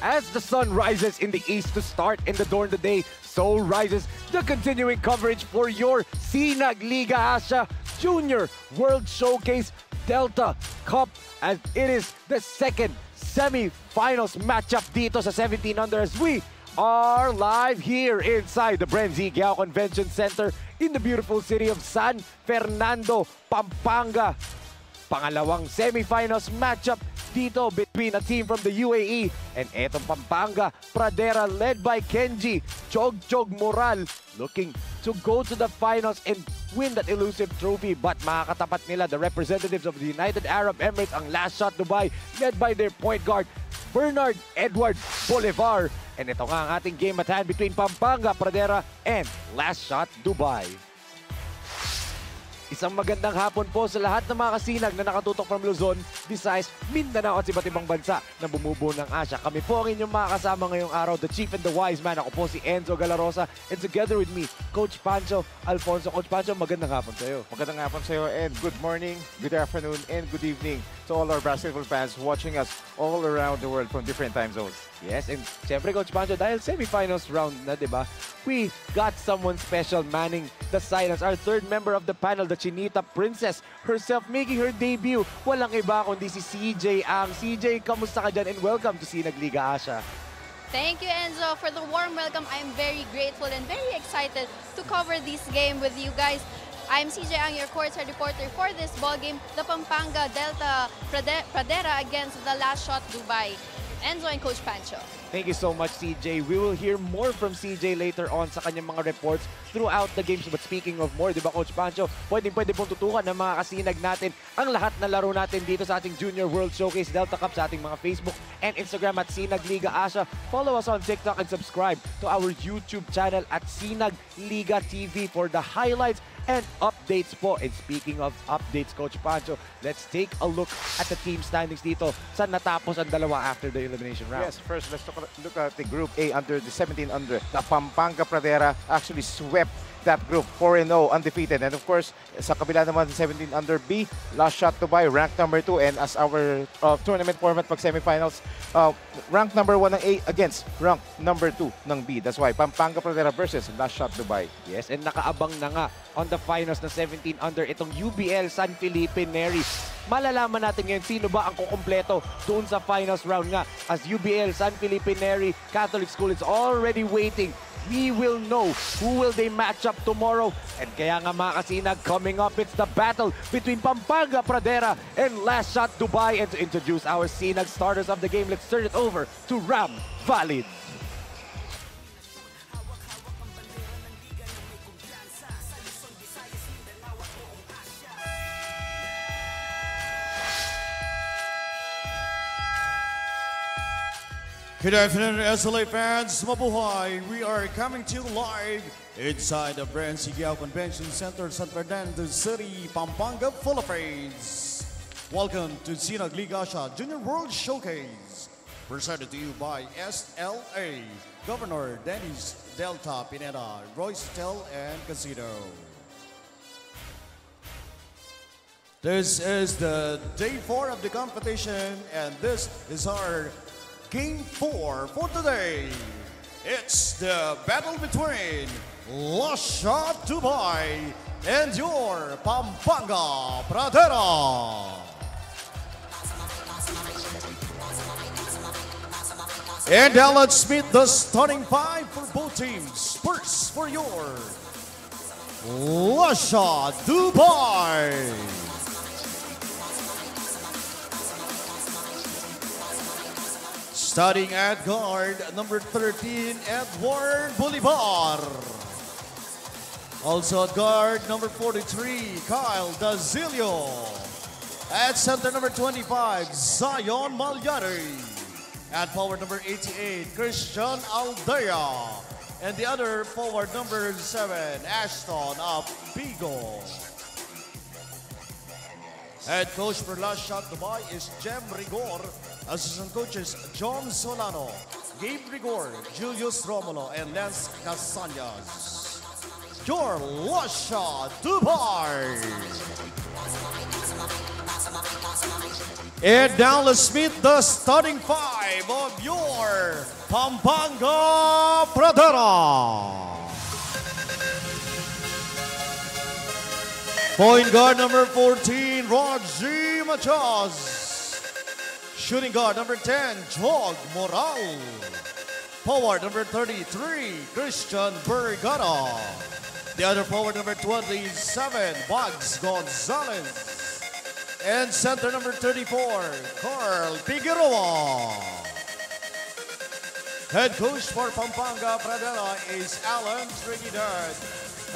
As the sun rises in the east to start and adorn the day, so rises the continuing coverage for your Sinag Liga Asia Junior World Showcase Delta Cup, as it is the second semi-finals matchup dito sa 17 under, as we are live here inside the Brenzy Giao Convention Center in the beautiful city of San Fernando, Pampanga. Pangalawang semi-finals matchup dito between a team from the UAE and etong Pampanga Pradera led by Kenji Chog Moral, looking to go to the finals and win that elusive trophy, but makakatapat nila the representatives of the United Arab Emirates, ang Last Shot Dubai, led by their point guard Bernard Edward Bolivar. And ito nga ang ating game at hand between Pampanga Pradera and Last Shot Dubai. Isang magandang hapon po sa lahat ng mga kasinag na nakatutok from Luzon, Visayas, Mindanao at iba't ibang bansa na bumubuo ng Asia. Kami po ang inyong mga kasama ngayong araw, the Chief and the Wise Man. Ako po si Enzo Galarosa, and together with me, Coach Pancho Alfonso. Coach Pancho, magandang hapon sa iyo. Magandang hapon sa iyo, and good morning, good afternoon, and good evening to all our basketball fans watching us all around the world from different time zones. Yes, and siyempre Coach Pancho, dahil semifinals round na, di ba? We got someone special manning the silence. Our third member of the panel, the Chinita Princess herself, making her debut. Walang iba kundi si CJ Ang. CJ, kamusta ka dyan? And welcome to Sinag Liga Asia. Thank you, Enzo, for the warm welcome. I'm very grateful and very excited to cover this game with you guys. I'm CJ Ang, your courtside reporter for this ball game, the Pampanga Delta Pradera against the Last Shot Dubai. Enzo and Coach Pancho. Thank you so much, CJ. We will hear more from CJ later on sa kanyang mga reports throughout the games. But speaking of more, di ba Coach Pancho, pwede pong tutukan ng mga kasinag natin ang lahat na laro natin dito sa ating Junior World Showcase Delta Cup sa ating mga Facebook and Instagram at Sinag Liga Asia. Follow us on TikTok and subscribe to our YouTube channel at Sinag Liga TV for the highlights and updates po. And speaking of updates, Coach Pancho, let's take a look at the team standings dito sa natapos ang dalawa after the elimination round. Yes, first let's look at the Group A under the 17 under. The Pampanga Pradera actually swept that group 4-0 undefeated. And of course, sa kabila naman sa 17 under B, Last Shot Dubai, ranked number 2. And as our tournament format pag semifinals, ranked number 1 ng A against ranked number 2 ng B. That's why Pampanga Pradera versus Last Shot Dubai. Yes, and nakaabang na nga on the finals na 17 under itong UBL San Felipe Neri. Malalaman natin ngayon sino ba ang kukumpleto doon sa finals round nga, as UBL San Felipe Neri Catholic School is already waiting. We will know who will they match up tomorrow. And kaya nga mga kasinag, coming up, it's the battle between Pampanga Pradera and Last Shot Dubai. And to introduce our Sinag starters of the game, let's turn it over to Ram Valid. Good afternoon, SLA fans. Mabuhay. We are coming to you live inside the Brenzy Giao Convention Center, San Fernando City, Pampanga, Philippines. Welcome to Sinag Liga Asia Junior World Showcase, presented to you by SLA, Governor Dennis Delta Pineda, Royce Hotel and Casino. This is the day 4 of the competition, and this is our Game 4 for today. It's the battle between Last Shot Dubai and your Pampanga Pradera. And now let's meet the starting five for both teams. First, for your Lasha Dubai. Starting at guard, number 13, Edward Bolivar. Also at guard, number 43, Kyle Dazilio. At center, number 25, Zion Malyari. At forward, number 88, Christian Aldea. And the other forward, number 7, Ashton Apigo. Head coach for Lasha Dubai is Jem Rigor. Assistant coaches John Solano, Gabe Rigor, Julius Romulo, and Lance Casañas. Your Lasha Dubai. And now let's meet the starting five of your Pampanga Pradera. Point guard number 14, Roger Machas. Shooting guard number 10, Jog Moral. Forward number 33, Christian Vergara. The other forward number 27, Bugs Gonzalez. And center number 34, Carl Figueroa. Head coach for Pampanga Pradera is Alan Trinidad.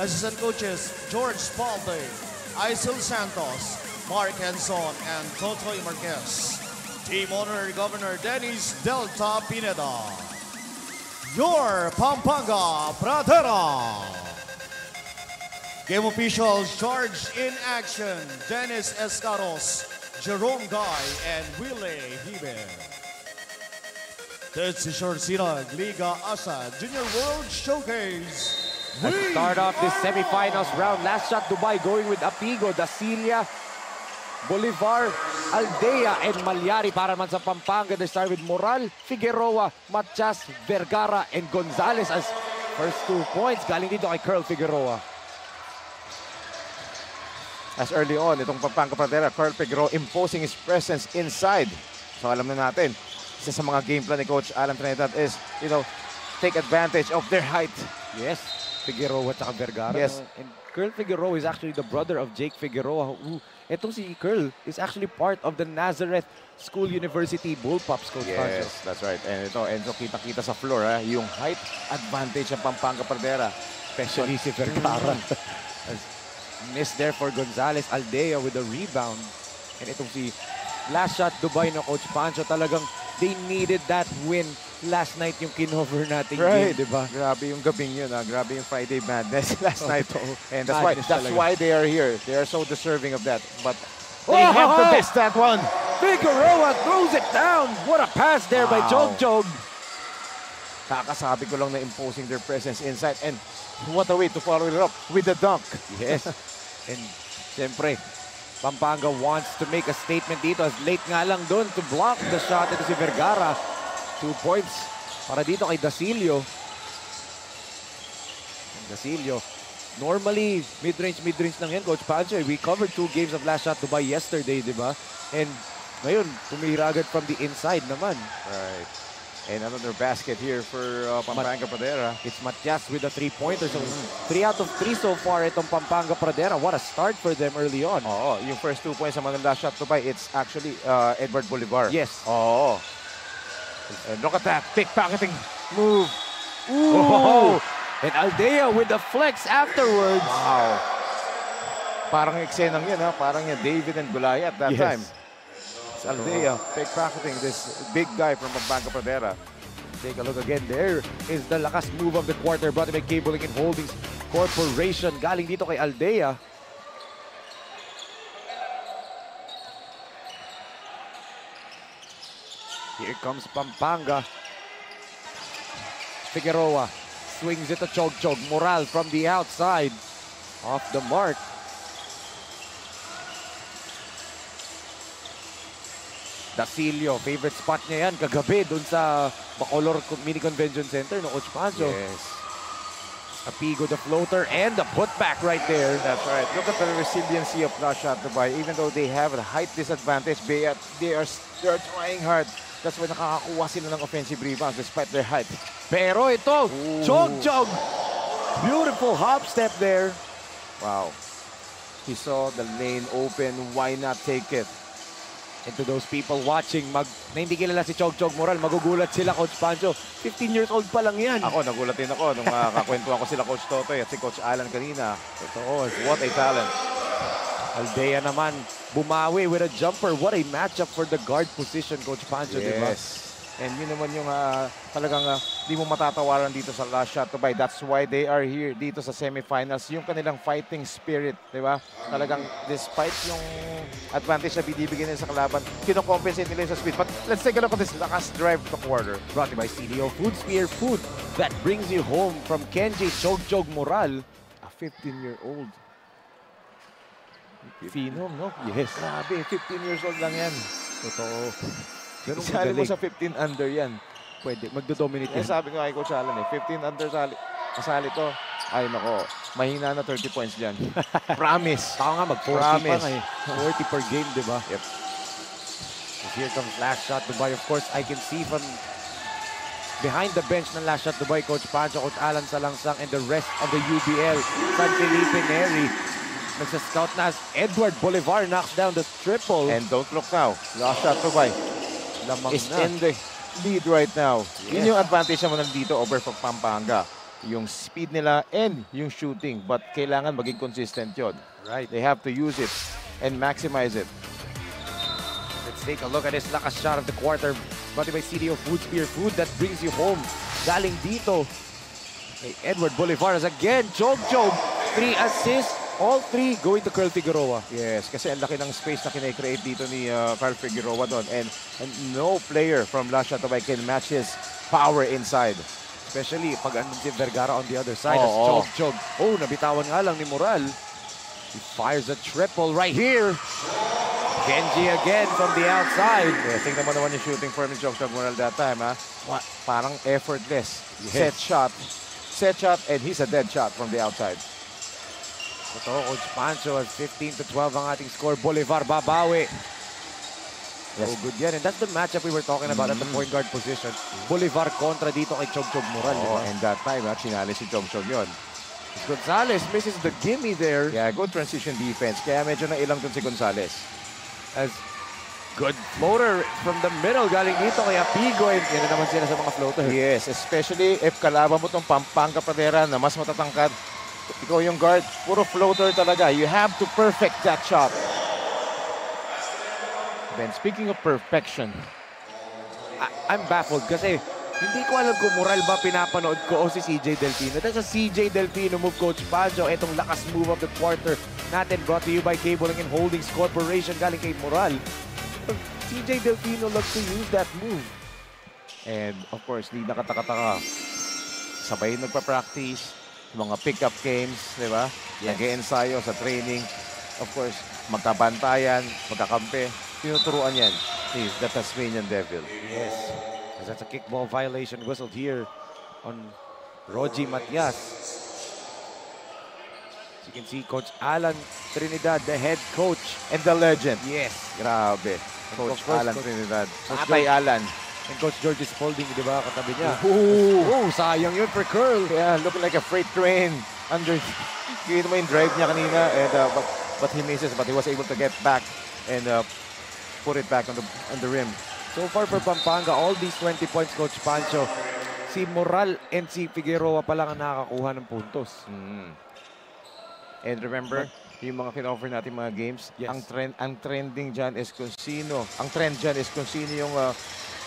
Assistant coaches George Spalding, Isel Santos, Mark Henson, and Totoy Marquez. Team owner Governor Dennis Delta Pineda. Your Pampanga Pradera. Game officials charged in action, Dennis Escaros, Jerome Guy, and Willie Hibe. That's the short Sinag Liga Asa Junior World Showcase. Let's start off this semifinals round. Last shot Dubai going with Apigo, Dasilia, Bolivar, Aldea, and Malyari. Para man sa Pampanga, they start with Moral, Figueroa, Machas, Vergara, and Gonzalez as first 2 points. Galing dito kay Carl Figueroa. As early on, itong Pampanga Pradera, Carl Figueroa imposing his presence inside. So alam na natin, isa sa mga game plan ni Coach Alan Trinidad is, take advantage of their height. Yes, Figueroa at Vergara. Yes. And Carl Figueroa is actually the brother of Jake Figueroa. Itong si Carl is actually part of the Nazareth School University Bullpups, Coach Pancho. Yes, that's right. And ito, Enzo, kita-kita sa floor, yung height advantage ng Pampanga Pradera. Especially si Vergara. Miss there for Gonzalez. Aldea with the rebound. And itong si last shot Dubai no Coach Pancho, talagang they needed that win last night yung kinover natin right, game, diba? Grabe yung gabing yun, grabe yung Friday madness last night. And that's Madness why they are here. They are so deserving of that. But they Oh, have to oh, miss that one. Figueroa throws it down. What a pass there by Wow. Jog. Kakasabi ko lang na imposing their presence inside. And what a way to follow it up with the dunk. Yes. And siyempre, Pampanga wants to make a statement dito as late nga lang doon to block the shot. Ito si Vergara. 2 points para dito kay Dacilio. Dacilio, normally mid-range lang yan, Coach Pancho. We covered 2 games of last shot Dubai yesterday, di ba? And ngayon, tumira agad from the inside naman. Right. And another basket here for Pampanga Pradera. It's Matias with a 3-pointer. So 3 out of 3 so far itong Pampanga Pradera. What a start for them early on. Oo, yung first 2 points sa maganda shot to buy, it's actually Edward Bolivar. Yes. Oo. And look at that, pickpocketing move. Ooh! And Aldea with the flex afterwards. Wow. Parang eksenang yun, parang yung David and Goliath that time. It's Aldea pickpocketing this big guy from Pampanga Pradera. Take a look again. There is the lakas move of the quarter brought by Cabling and Holdings Corporation. Galing dito kay Aldea. Here comes Pampanga. Figueroa swings it to Chog. Moral from the outside. Off the mark. Dacilio, favorite spot niya yan kagabi dun sa Bacolor Mini Convention Center, no, Coach Pancho? Yes. Apigo the floater and the putback right there. That's right. Look at the resiliency of La Shot Dubai. Even though they have a height disadvantage, they are trying hard. That's why nakakakuha sila ng offensive rebounds despite their height. Pero ito, Chog. Beautiful hop step there. Wow. He saw the lane open. Why not take it? And to those people watching, na hindi kilala si Chog Moral, magugulat sila, Coach Pancho. 15 years old pa lang yan. Ako, nagulat din ako nung kakwentuhan ko sila Coach Totoy at si Coach Alan kanina. Totoo, what a talent. Aldea naman, bumawi with a jumper. What a matchup for the guard position, Coach Pancho, Yes. diba? And yun naman yung talagang di mo matatawaran dito sa La Shot Dubai. That's why they are here dito sa semifinals. Yung kanilang fighting spirit, di ba? Talagang despite yung advantage na binibigyan nila sa kalaban, kinocompensate nila sa speed. But let's take a look at this lakas drive to quarter. Brought to you by CDO Food Spear, food that brings you home from Kenji Chog Moral. A 15-year-old. Phenom, no? Yes. Grabe, 15 years old lang yan. Totoo. Ganun Isali mo kagaling. sa 15 under yan. Pwede, magdodominate Kaya yan. sabi ko kay Coach Alan eh, 15 under kasali to. Ay nako, mahina na 30 points dyan. Promise. Ako nga, mag-40 pa Promise. nga eh. 40 per game, di ba? Yep. As here comes last shot Dubai. Of course, I can see from behind the bench ng last shot Dubai, Coach Pancho, Coach Alan Salangsang, and the rest of the UBL. San Felipe Neri. Nagsa-scout na as Edward Bolivar knocks down the triple. And don't look now. Last shot Dubai Lamang is na. in the lead right now. Yes. Yun yung advantage naman nandito over from Pampanga. Yung speed nila and yung shooting. But kailangan maging consistent yun. Right. They have to use it and maximize it. Let's take a look at this lakas shot of the quarter. Brought to you by CDO Food Spear, food that brings you home. Galing dito. Hey, Edward Bolivar is again. Chog. 3 assists. All 3 going to Carl Figueroa. Yes, kasi ang laki ng space na kinay-create dito ni Carl Figueroa doon. And no player from La Shot Dubai can match his power inside. Especially pag andun si Vergara on the other side. Oo. As Chog. Oh, nabitawan nga lang ni Moral. He fires a triple right here. Kenji again from the outside. Yes, tingnan mo naman yung shooting form ni Chog Moral that time, ha? Parang effortless. Yes. Set shot, and he's a dead shot from the outside. Ito, Coach Pancho as 15-12 ang ating score. Bolivar babawi. Yes. So good yan. And that's the matchup we were talking about at the point guard position. Bolivar kontra dito kay Chog Moral. Oh, Diba? and that time, sinali si Chog yun. Gonzalez misses the gimme there. Yeah, good transition defense. Kaya medyo nailang dun si Gonzalez. As good floater from the middle. Galing dito kay Apigo. And yan na naman sila sa mga floater. Yes, especially if kalaban mo tong Pampanga Pradera na mas matatangkad. Ikaw yung guard, puro floater talaga. You have to perfect that shot. Then speaking of perfection, I'm baffled kasi hindi ko alam kung Moral ba pinapanood ko o si CJ Delfino. That's a CJ Delfino move, Coach Pancho. Itong lakas move of the quarter natin brought to you by Cabling and Holdings Corporation galing kay Moral. CJ Delfino loves to use that move. and of course, di nakataka-taka. Sabay nagpa-practice, mga pick-up games, di ba? Yes. Nag-e-ensayo sa training. Of course, magkabantayan, magkakampi. Tinuturuan yan. He's the Tasmanian Devil. Yes. As that's a kickball violation whistled here on Rogy Matias. As you can see, Coach Alan Trinidad, the head coach. And the legend. Yes. Grabe. Coach Of course, Alan Coach- Trinidad. Coach Tatay Alan. And Coach George is holding, di ba, katabi niya. Ooh. Oh, sayang yun for curl. Yeah, looking like a freight train. Kita mo yung drive niya kanina. And, but he misses. But he was able to get back and put it back on the rim. So far for Pampanga, all these 20 points, Coach Pancho, si Moral and si Figueroa pa lang ang nakakakuha ng puntos. And remember, yung mga kin-offer natin mga games, Yes. ang trending dyan is kung sino, ang trend dyan is kung sino yung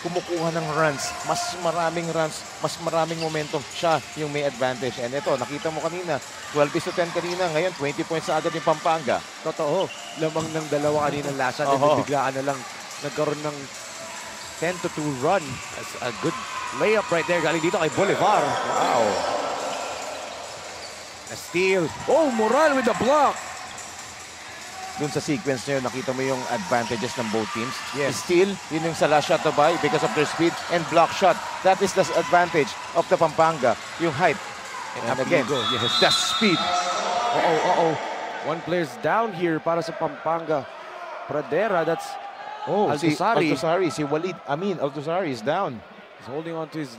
kumukuha ng runs, mas maraming runs, mas maraming momentum, siya yung may advantage. And ito, nakita mo kanina, 12-10 kanina, ngayon 20 points na agad yung Pampanga. Totoo, lamang ng dalawa kaninang lasa, Oho. biglaan na lang nagkaroon ng 10-2 run. That's a good layup right there, galing dito kay Bolivar. Wow. A steal. Oh, Moral with the block. Dun sa sequence na yun, nakita mo yung advantages ng both teams. Yes. Still, yun yung sa last shot to buy because of their speed and block shot. That is the advantage of the Pampanga, yung height. And again, yes. the speed. One player's down here para sa Pampanga Pradera. That's Si Altuzari. Altuzari, si Walid Amin Altuzari is down. He's holding on to his,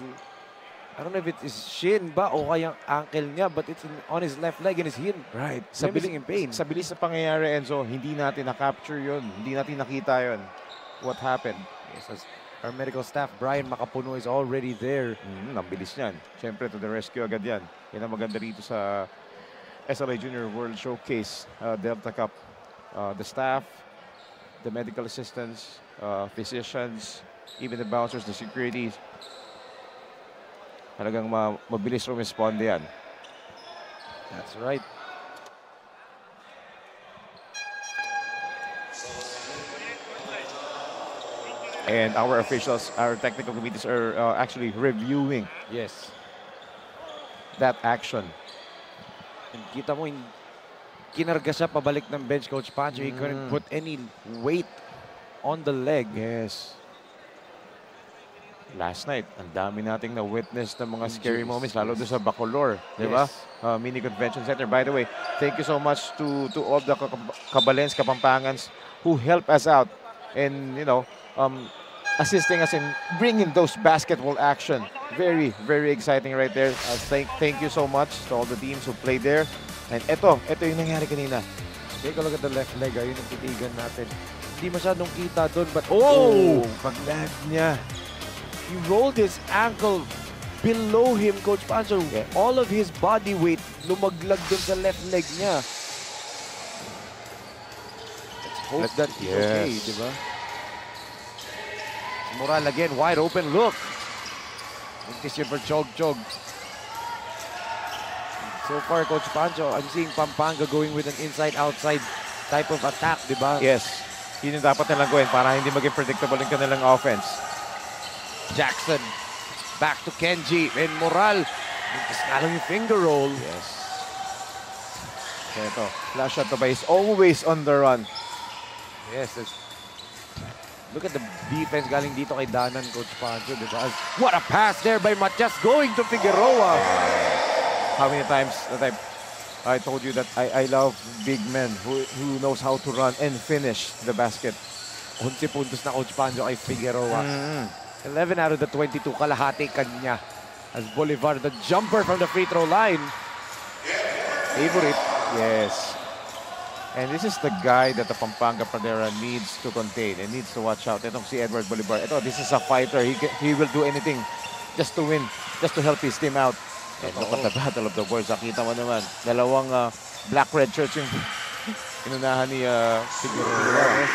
I don't know if it is shin ba o kaya ankle niya, but it's on his left leg and his heel. Right. Feeling in pain. Sa bilis na pangyayari, Enzo, hindi natin na-capture yun. Hindi natin nakita yun. What happened? Yes, as our medical staff, Brian Makapuno, is already there. Ang bilis niyan. Siyempre, to the rescue agad yan. Yan ang maganda rito sa SLA Junior World Showcase Delta Cup. The staff, the medical assistants, physicians, even the bouncers, the securities. Talagang mabilis rumisponde yan. That's right. And our officials, our technical committees are actually reviewing Yes. that action. And kita mo, kinarga siya pabalik ng bench, Coach Pancho. He couldn't put any weight on the leg. Yes. Last night, ang dami nating na-witness ng mga scary moments, lalo doon sa Bacolor, di ba? Yes. Mini Convention Center. By the way, thank you so much to all the Kabalens, Kapampangans who help us out and, you know, assisting us in bringing those basketball action. Very, very exciting right there. Thank you so much to all the teams who played there. And ito yung nangyari kanina. Take a look at the left leg. Ayun ang titigan natin. Hindi masyadong kita doon, but Pag-land niya. he rolled his ankle below him, Coach Pancho. Yeah. All of his body weight lumaglag doon sa left leg niya. Let's hope that he's okay, Yes. di ba? Moral again, wide open look. This yun for Chog. So far, Coach Pancho, I'm seeing Pampanga going with an inside-outside type of attack, di ba? Yes. Yun yung dapat nilang gawin para hindi maging predictable yung kanilang offense. Jackson, back to Kenji, and Moral. Mintis nga lang yung finger roll. Yes. So ito, flash shot to ba is always on the run. Yes, look at the defense galing dito kay Danan, Coach Pancho, di ba? What a pass there by Matias going to Figueroa. How many times that I told you that I love big men who knows how to run and finish the basket. 11 puntos na, Coach Pancho, kay Figueroa. 11 out of the 22, kalahati kanya. As Bolivar, the jumper from the free throw line. Favorite. Yes. And this is the guy that the Pampanga Pradera needs to contain and needs to watch out. Itong si Edward Bolivar. Ito, this is a fighter. He will do anything just to win, just to help his team out. And look at the battle of the boards. Nakita mo naman, dalawang black-red shirts yung inunahan ni Figueroa.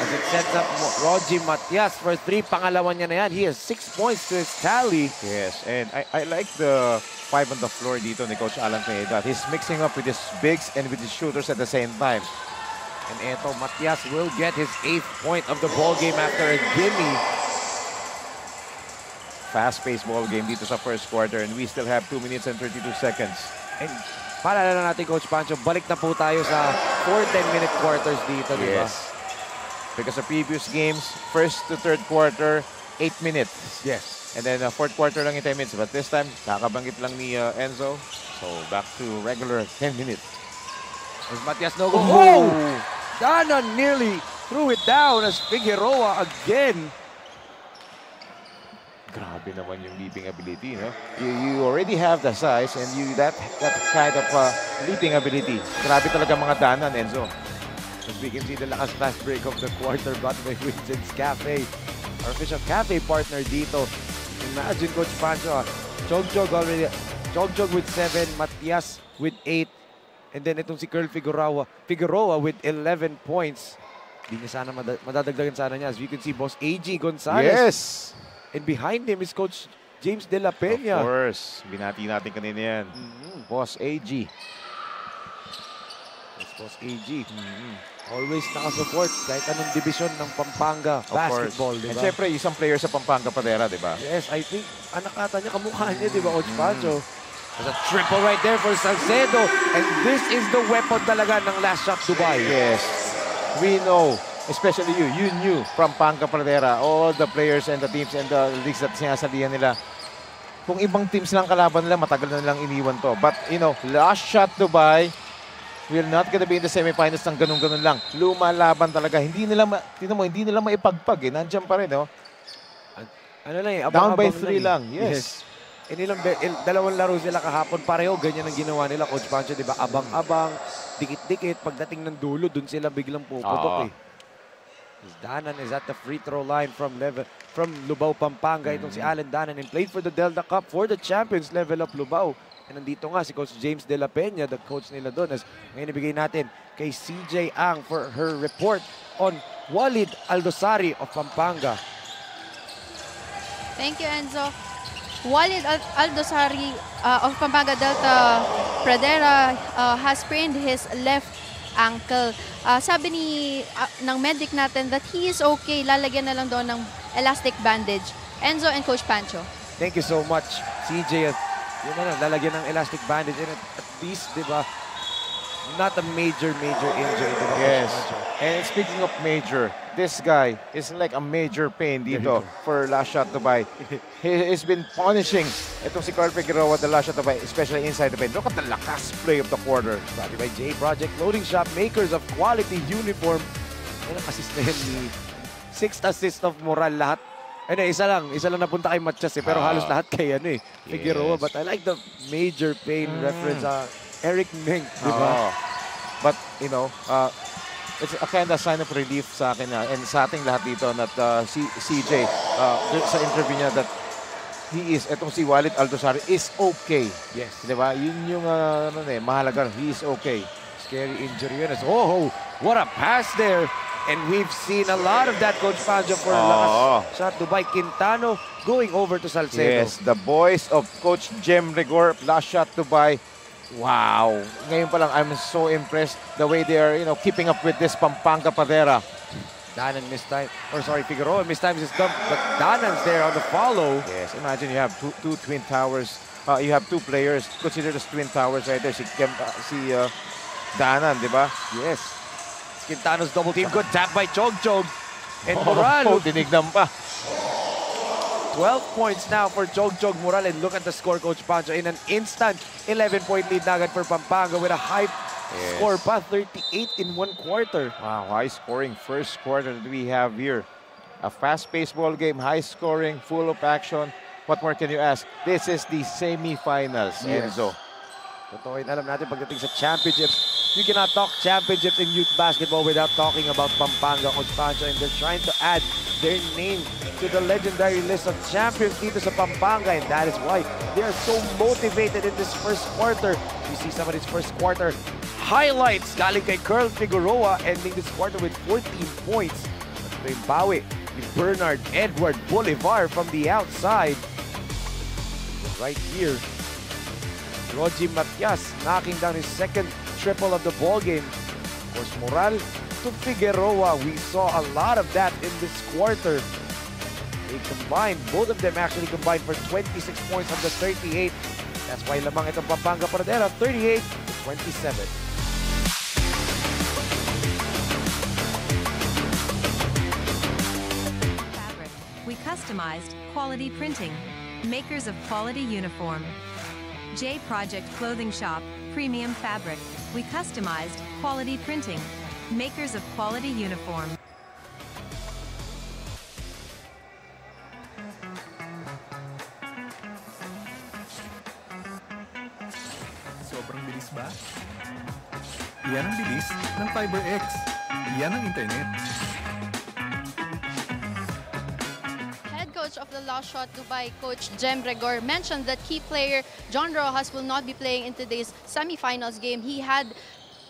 As it sets up Roji Matias for 3. Pangalawa niya na yan. He has 6 points to his tally. Yes, and I like the 5 on the floor dito ni Coach Alan Pineda. He's mixing up with his bigs and with his shooters at the same time. And eto, Matias will get his 8th point of the ball game after a gimme. Fast-paced ball game dito sa first quarter and we still have 2 minutes and 32 seconds. And paalala natin, Coach Pancho, balik na po tayo sa 4 10-minute quarters dito, di ba? Yes. Because the previous games, first to third quarter, 8 minutes. Yes. And then fourth quarter lang yung 10 minutes. But this time, kakabanggit lang ni Enzo. So back to regular 10 minutes. As Matias no go. Oh! Danan nearly threw it down as Figueroa again. Grabe naman yung leaping ability, no? You already have the size and that kind of leaping ability. Grabe talaga mga Danan, Enzo. As we can see the last fast break of the quarter brought by Winston's Cafe. Our official cafe partner dito. Imagine, Coach Pancho, Chogjog with 7, Matias with 8, and then itong si Curl Figueroa with 11 points. Hindi niya sana madadagdagan sana niya. As you can see, Boss A.G. Gonzalez. Yes! And behind him is Coach James De La Peña. Of course. Binati natin kanina yan. Boss A.G. Yes, Boss A.G. Always nakasupport kahit anong division ng Pampanga basketball, di And ba? syempre, isang player sa Pampanga Pradera, di ba? Yes, I think anak ata niya, kamukha niya, di ba, Coach Pancho? There's a triple right there for Salcedo. And this is the weapon talaga ng Last Shot Dubai. Yes. We know, especially you knew from Pampanga Pradera, all the players and the teams and the leagues that sinasalihan nila kung ibang teams lang kalaban nila, matagal na nilang iniwan to. But, you know, last shot Dubai, we're not gonna be in the semifinals ng ganun-ganun lang. Lumalaban talaga. Hindi nila, hindi nila maipagpag eh. Nandiyan pa rin, no? Ano lang eh, Down by abang-abang 3 lang. Yes. Dalawang laro sila kahapon pareho, ganyan ang ginawa nila, Coach Pancho, di ba? Abang-abang, dikit-dikit, pagdating ng dulo, dun sila biglang puputok eh. Danan is at the free throw line from Lubao, Pampanga. Itong si Allen Danan and played for the Delta Cup for the champions level of Lubao. And nandito nga si Coach James De La Peña, the coach nila doon. As ngayon ibigay natin kay CJ Ang for her report on Walid Aldosari of Pampanga. Thank you, Enzo. Walid Aldosari of Pampanga Delta Pradera has sprained his left ankle. Sabi ng medic natin that he is okay. Lalagyan na lang doon ng elastic bandage. Enzo and Coach Pancho. Thank you so much, CJ. Yun na lang, lalagyan ng elastic bandage. And at least, di ba, not a major injury. Diba, yes. And speaking of major, this guy is like a major pain dito for last shot Dubai. He's been punishing itong si Carl Figueroa, the last shot Dubai, especially inside the paint. Look at the lakas play of the quarter. Brought by J Project Clothing Shop, makers of quality uniform. Yan ang assist na yun ni 6th assist of Moral lahat. Ano, isa lang napunta kay Matias eh, pero halos lahat kay Figueroa. But I like the major pain reference Eric Meng, di ba? But, you know, it's a kind of sign of relief sa akin and sa ating lahat dito that CJ, sa interview niya that etong si Walid Aldosari is okay. Yes. Di ba? Yun yung mahalaga. He is okay. Scary injury yun. Oh, what a pass there. And we've seen a lot of that, Coach Pancho, for last shot Dubai. Quintano going over to Salcedo. Yes, the boys of Coach Jem Rigor, last shot Dubai. Wow. Ngayon pa lang, I'm so impressed the way they are, keeping up with this Pampanga Pradera. Danan missed time. Figueroa missed time his dump, but Danan's there on the follow. Yes, imagine you have two twin towers. You have two players. Consider the twin towers right there. Si Danan, di ba? Yes. Quintano's double team. Good tap by Chog. And Moral. Dinignan pa. 12 points now for Chog Moral. And look at the score, Coach Pancho. In an instant, 11-point lead na agad for Pampanga with a high score pa, 38 in 1 quarter. Wow, high scoring first quarter that we have here. A fast-paced ball game, high scoring, full of action. What more can you ask? This is the semi-finals, Enzo. Totoo yun, alam natin pagdating sa championships. You cannot talk championships in youth basketball without talking about Pampanga, Coach Pancho, and they're trying to add their name to the legendary list of champions dito sa Pampanga, and that is why they are so motivated in this first quarter. You see some of these first quarter highlights galing kay Carl Figueroa, ending this quarter with 14 points. Ito yung bawi ni Bernard Edward Bolivar from the outside. Right here, Roji Matias knocking down his second triple of the ball game. Of course, Moral to Figueroa. We saw a lot of that in this quarter. They combined, both of them actually combined for 26 points of the 38. That's why lamang itong Pampanga Pradera, 38 to 27. Fabric. We customized quality printing. Makers of quality uniform. J Project Clothing Shop, premium fabric. We customized quality printing. Makers of quality uniform. Sobrang bilis ba? Yan ang bilis ng FiberX. Yan ang internet. Coach of the last shot Dubai, Coach Jem Rigor, mentioned that key player John Rojas will not be playing in today's semifinals game. He had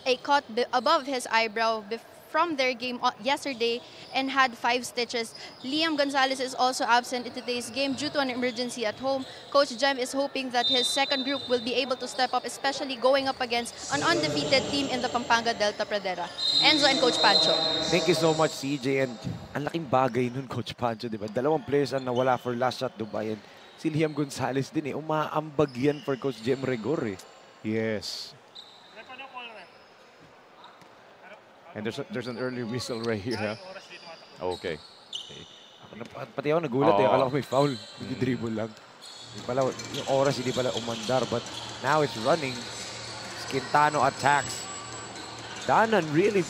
a cut above his eyebrow from their game yesterday and had 5 stitches. Liam Gonzalez is also absent in today's game due to an emergency at home. Coach Jem is hoping that his second group will be able to step up, especially going up against an undefeated team in the Pampanga Delta Pradera. Enzo and Coach Pancho. Thank you so much, CJ. And ang laking bagay nun, Coach Pancho, di ba? 2 players ang nawala for last shot Dubai. And si Liam Gonzalez din umaambag yan for Coach Jem Rigor Yes. And there's an early whistle right here, huh? Okay. Pati ako nagulat akala ko may foul. Hindi dribble lang. Hindi pala, yung oras hindi pala umandar, but now it's running. Quintano attacks. Danan really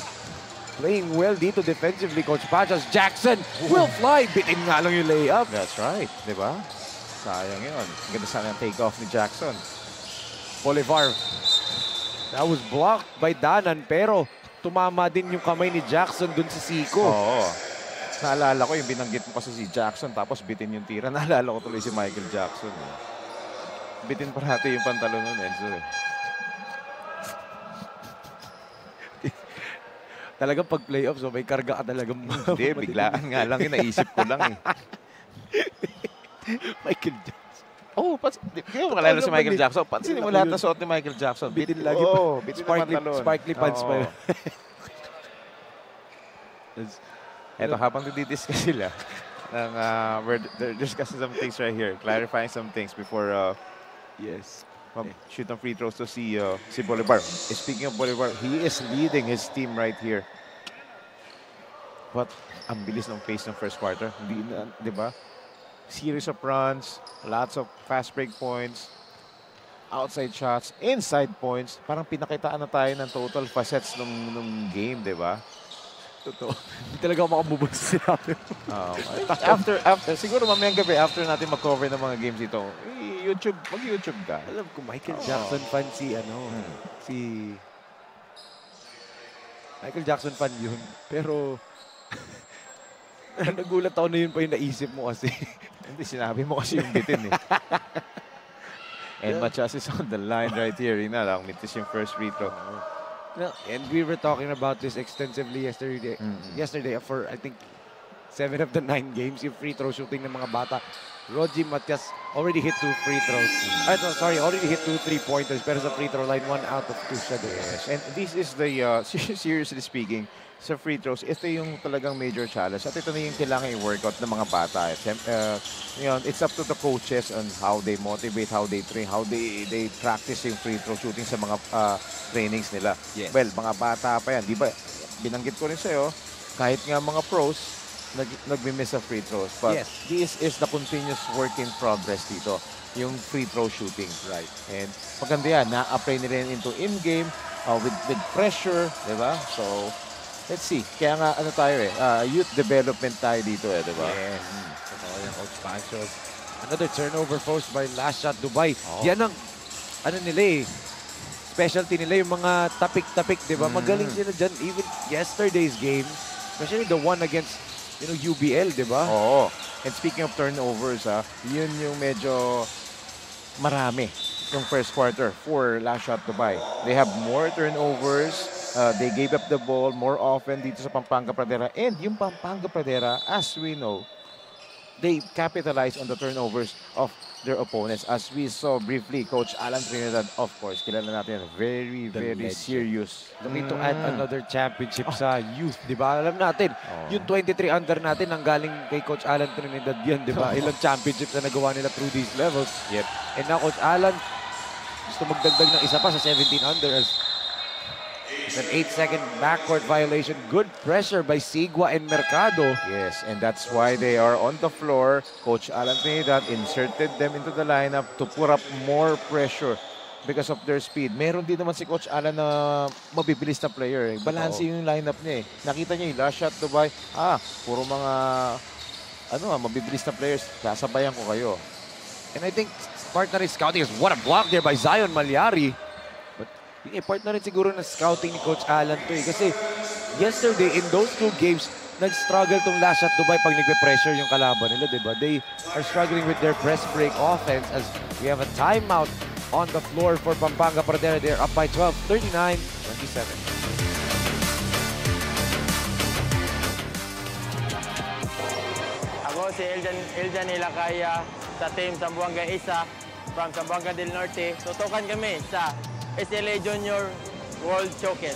playing well dito defensively, Coach Pachas. Jackson will fly. Bitin nga lang yung layup. That's right, di ba? Sayang yun. Ganda sana ang take-off ni Jackson. Bolivar. That was blocked by Danan, pero tumama din yung kamay ni Jackson dun sa Siko. Oo. Naalala ko yung binanggit mo kasi si Jackson tapos bitin yung tira. Naalala ko tuloy si Michael Jackson. Eh. Bitin parati yung pantalon nun, Enzo. Eh. Talagang pag playoffs, so may karga ka talagang Hindi, biglaan nga lang yun. Naisip ko lang eh. Michael Jackson. Oh, hindi mo kalala si Michael Jackson. Pansinin mo lahat na suot ni Michael Jackson. Bitin lagi. Oo, bitin yung pantalon. Sparkly pants pa yun. Eto, habang nagdi-discuss sila, we're discussing some things right here, clarifying some things before shoot ang free throws to si Bolivar. Speaking of Bolivar, he is leading his team right here. But ang bilis ng pace ng first quarter. Hindi na, di ba? Series of runs, lots of fast break points, outside shots, inside points. Parang pinakitaan na tayo ng total facets nung game, di ba? Totoo. Hindi talaga ako makamubog sa sinabi. After, siguro mamayang gabi, after natin mag-cover ng mga games dito, mag-YouTube ka. Alam ko, Michael Jackson fan si Michael Jackson fan yun. Pero, nagulat ako na yun pa yung naisip mo kasi. Hindi, sinabi mo kasi yung bitin eh. And Machas is on the line right here. Yun na lang, mitis yung first free throw. And we were talking about this extensively yesterday. Yesterday for I think 7 of the 9 games, yung free throw shooting ng mga bata. Roji Matias already hit 2 free throws. Already hit 2 3-pointers. Pero sa free throw line, 1 out of 2 siya. Yes. And this is the, seriously speaking, sa free throws, ito yung talagang major challenge. At ito na yung kailangan i-workout ng mga bata. It's up to the coaches on how they motivate, how they train, how they practice yung free throw shooting sa mga trainings nila. Yes. Well, mga bata pa yan. Di ba, binanggit ko rin sa'yo, kahit nga mga pros, nagmi-miss sa free throws. But this is the continuous work in progress dito. Yung free throw shooting. Right. And maganda yan, na-apply nila into in-game with pressure. Di ba? So, let's see. Kaya nga, youth development tayo dito di ba? Yes. Coach Panchos. Another turnover forced by Last Shot Dubai. Yan ang, nila specialty nila, yung mga tapik-tapik, di ba? Magaling sila dyan. Even yesterday's game, especially the one against, UBL, di ba? Oo. And speaking of turnovers, yun yung medyo marami yung first quarter for Last Shot Dubai. They have more turnovers. They gave up the ball more often dito sa Pampanga Pradera. And yung Pampanga Pradera, as we know, they capitalize on the turnovers of their opponents. As we saw briefly, Coach Alan Trinidad, of course, kilala natin, very, very serious. Looking to add another championship sa youth, di ba? Alam natin, yung 23 under natin, ang galing kay Coach Alan Trinidad yan, di ba? Ilang championships na nagawa nila through these levels. Yep. And now, Coach Alan, gusto magdagdag ng isa pa sa 17 under as it's an 8-second backcourt violation. Good pressure by Sigua and Mercado. Yes, and that's why they are on the floor. Coach Alan Trinidad inserted them into the lineup to put up more pressure because of their speed. Meron din naman si Coach Alan na mabibilis na player. Balanse yung lineup niya eh. Nakita niya yung Last Shot Dubai. Puro mga mabibilis na players. Sasabayan ko kayo. And I think partner is scouting is what a block there by Zion Malyari. Part na rin siguro na scouting ni Coach Alan to Kasi yesterday, in those 2 games, nag-struggle tong Last Shot Dubai pag nagpe-pressure yung kalaban nila, diba? They are struggling with their press break offense as we have a timeout on the floor for Pampanga Pradera. They're up by 12, 39-27. Ako si Eljan Ilacaya sa team Zamboanga Isa from Zamboanga del Norte. Tutukan kami sa SLA Junior World Showcase.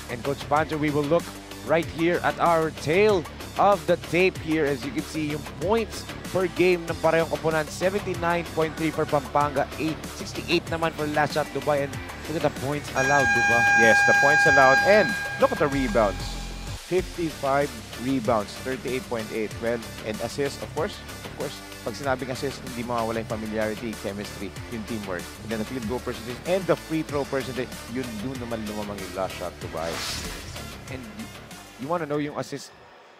And Coach Pancho, we will look right here at our tail of the tape here. As you can see, yung points per game ng parehong koponan, 79.3 for Pampanga, 68 naman for Last Shot Dubai. And look at the points allowed, diba? Yes, the points allowed. And look at the rebounds. 55 rebounds, 38.8. Well, and assist, of course, pag sinabing assist, hindi mawawala yung familiarity, chemistry, yung teamwork. And then the field goal percentage and the free throw percentage, yun doon naman lumamang yung last shot to buy. And you want to know yung assist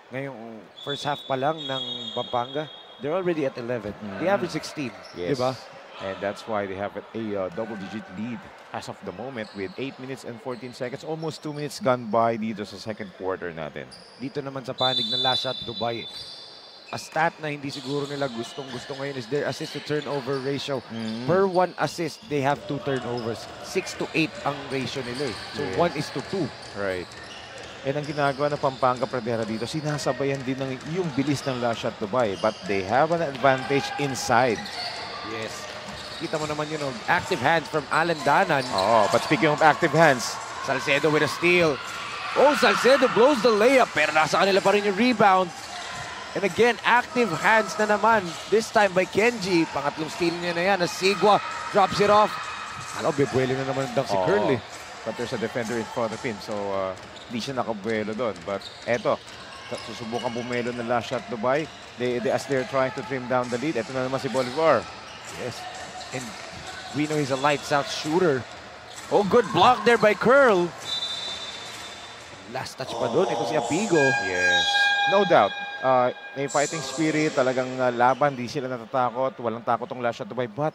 ngayong first half pa lang ng Pampanga? They're already at 11. They average 16. Yes. Diba? And that's why they have a double-digit lead as of the moment with 8 minutes and 14 seconds. Almost 2 minutes gone by dito sa second quarter natin. Dito naman sa panig ng last shot, Dubai. A stat na hindi siguro nila gustong-gusto ngayon is their assist-to-turnover ratio. Per 1 assist, they have 2 turnovers. 6-8 ang ratio nila eh. So, Yes. 1:2. Right. And ang ginagawa ng Pampanga Pradera dito, sinasabayan din ng yung bilis ng last shot Dubai. But they have an advantage inside. Yes. Kita mo naman yun, active hands from Alan Danan. Oh, but speaking of active hands, Salcedo with a steal. Oh, Salcedo blows the layup, pero nasa kanila pa rin yung rebound. And again, active hands na naman. This time by Kenji. Pangatlong steal niya na yan. Sigua drops it off. Alam, bibuelo na naman dunk si Curly. But there's a defender in front of him. So, hindi siya nakabuelo doon. But eto, susubukan bumelo ng last shot Dubai. As they're trying to trim down the lead, eto na naman si Bolivar. Yes. And we know he's a lights-out shooter. Oh, good block there by Curl. Last touch pa doon. Ito si Apigo. Yes. No doubt. May fighting spirit, talagang laban, di sila natatakot, walang takot ang last shot Dubai. But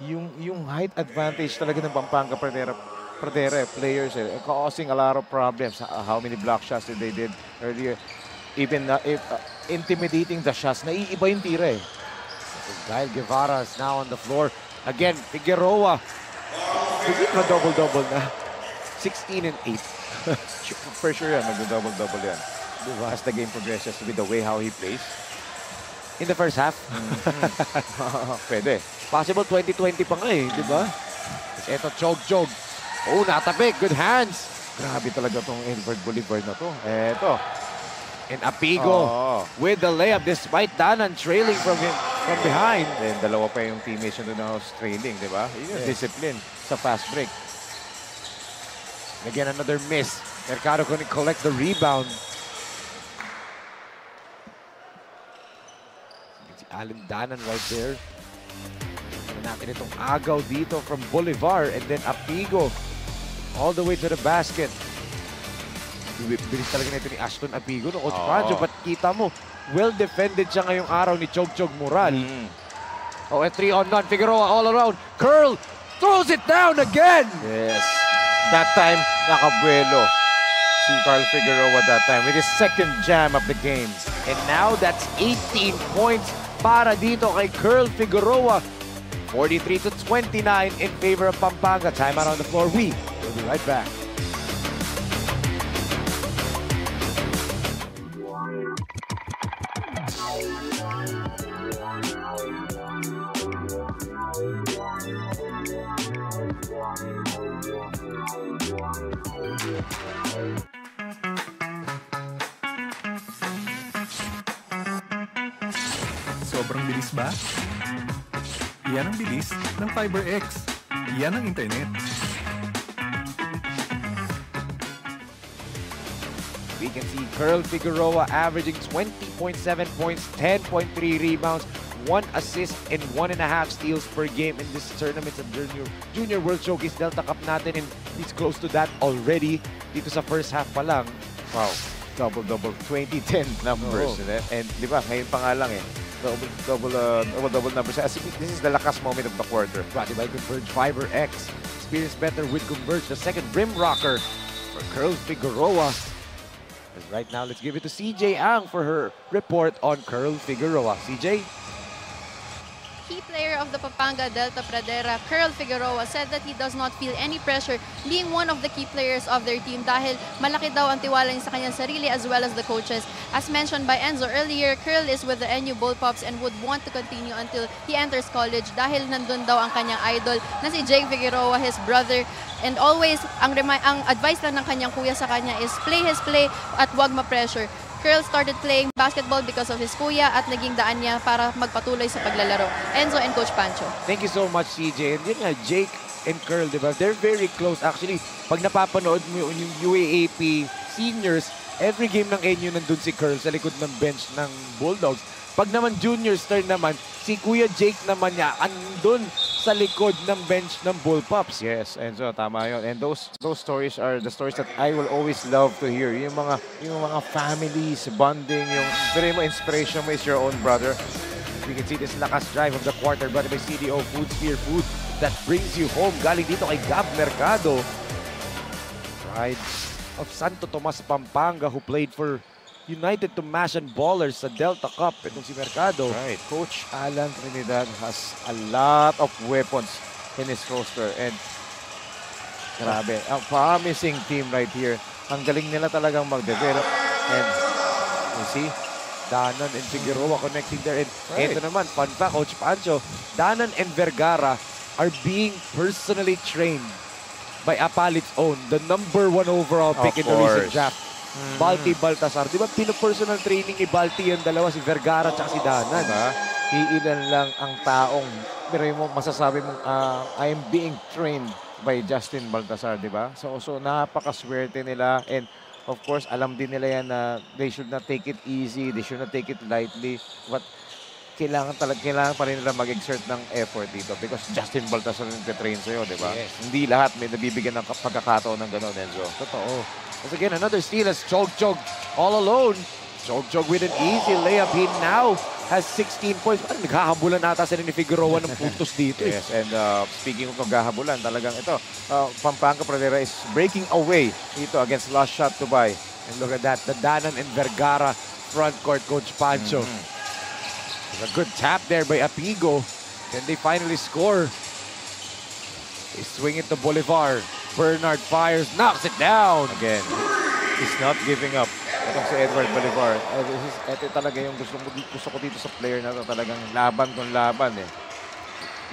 yung height advantage talaga ng Pampanga Pradera players causing a lot of problems. How many block shots did they did earlier? Even intimidating the shots, naiiba yung tira eh. Gael Guevara is now on the floor. Again, Figueroa. Hindi na double-double na. 16 and 8. For sure yan, nag-double-double yan. Diba? As the game progresses with the way how he plays. In the first half. Pwede. Possible 20-20 pa nga eh, di ba? Ito, Chog. Oh, natapik. Good hands. Grabe talaga tong Edward Bolivar na to. Eto. And Apigo with the layup despite Danan trailing from behind. Then dalawa pa yung teammates yun doon na trailing, di ba? Yun yung discipline sa fast break. Again, another miss. Mercado couldn't collect the rebound. Alan Danan right there. Ano natin itong agaw dito from Bolivar and then Apigo all the way to the basket. Bilis talaga nito ni Ashton Apigo no Coach Franjo, but kita mo well defended siya ngayong araw ni Chog Moral. Oh, and 3 on none. Figueroa all around. Curl throws it down again. Yes. That time, nakabuelo si Carl Figueroa that time with his second jam of the game. And now that's 18 points para dito kay Curl Figueroa. 43-29 in favor of Pampanga. Time out on the floor. We will be right back. Sobrang bilis ba? Iyan ang bilis ng FiberX. Iyan ang internet. We can see Curl Figueroa averaging 20.7 points, 10.3 rebounds, 1 assist, and 1.5 steals per game in this tournament sa Junior World Showcase Delta Cup natin. And he's close to that already dito sa first half pa lang. Wow. Double-double 2010 numbers. And di ba, ngayon pa nga lang eh. Double numbers. As this is the lakas moment of the quarter. Brought to you by Converge FiberX. Experience better with Converge, the second rim rocker for Curl Figueroa. And right now, let's give it to CJ Ang for her report on Curl Figueroa. CJ? Key player of the Pampanga Delta Pradera, Curl Figueroa, said that he does not feel any pressure being one of the key players of their team dahil malaki daw ang tiwala niya sa kanyang sarili as well as the coaches. As mentioned by Enzo earlier, Curl is with the NU Bullpups and would want to continue until he enters college dahil nandun daw ang kanyang idol na si Jake Figueroa, his brother. And always, ang advice lang ng kanyang kuya sa kanya is play his play at wag ma-pressure. Curl started playing basketball because of his kuya at naging daan niya para magpatuloy sa paglalaro. Enzo and Coach Pancho. Thank you so much, CJ. And yun nga, Jake and Curl, di ba? They're very close. Actually, pag napapanood mo yung UAAP seniors, every game ng NU nandun si Curl sa likod ng bench ng Bulldogs. Pag naman juniors turn naman, si Kuya Jake naman niya andun sa likod ng bench ng Bullpups. Yes, Enzo, tama yun. And those stories are the stories that I will always love to hear. Yung mga families, bonding, yung very mo inspiration mo is your own brother. We can see this lakas drive of the quarter brought by CDO Food Spear Food that brings you home. Galing dito kay Gab Mercado. Pride of Santo Tomas, Pampanga, who played for United Tomasian Ballers sa Delta Cup. Itong si Mercado. Right. Coach Alan Trinidad has a lot of weapons in his roster. And grabe, a promising team right here. Ang galing nila talagang mag-develop. And you see, Danan and Figueroa connecting there. And Right. ito naman, fun fact, Coach Pancho, Danan and Vergara are being personally trained by Apalit's own, the #1 overall pick in the recent draft. Balti Baltasar. Di ba pino-personal training ni Balti yung dalawa, si Vergara at si Danan? diba? Iilan lang ang taong masasabi mong I am being trained by Justin Baltasar, di ba? So napakaswerte nila, and of course alam din nila yan na they should not take it easy, they should not take it lightly, but kailangan pa rin nila mag-exert ng effort dito because Justin Baltasar yung train sa'yo, di ba? Yes. Hindi lahat may nabibigyan ng pagkakataon ng gano'n, Enzo. Totoo. Once again, another steal as Chog all alone. Chog with an easy layup. He now has 16 points. Parang naghahabulan ata sila ni Figueroa ng puntos dito. Yes, and speaking of naghahabulan, talagang ito, Pampanga Pradera is breaking away dito against Last Shot to Buy. And look at that, the Danan and Vergara front court, Coach Pancho. A good tap there by Apigo. Can they finally score? They swing it to Bolivar. Bernard fires, knocks it down. Again, he's not giving up. Itong si Edward Bolivar. Ito talaga yung gusto ko dito sa player na ito. Talagang laban kung laban eh.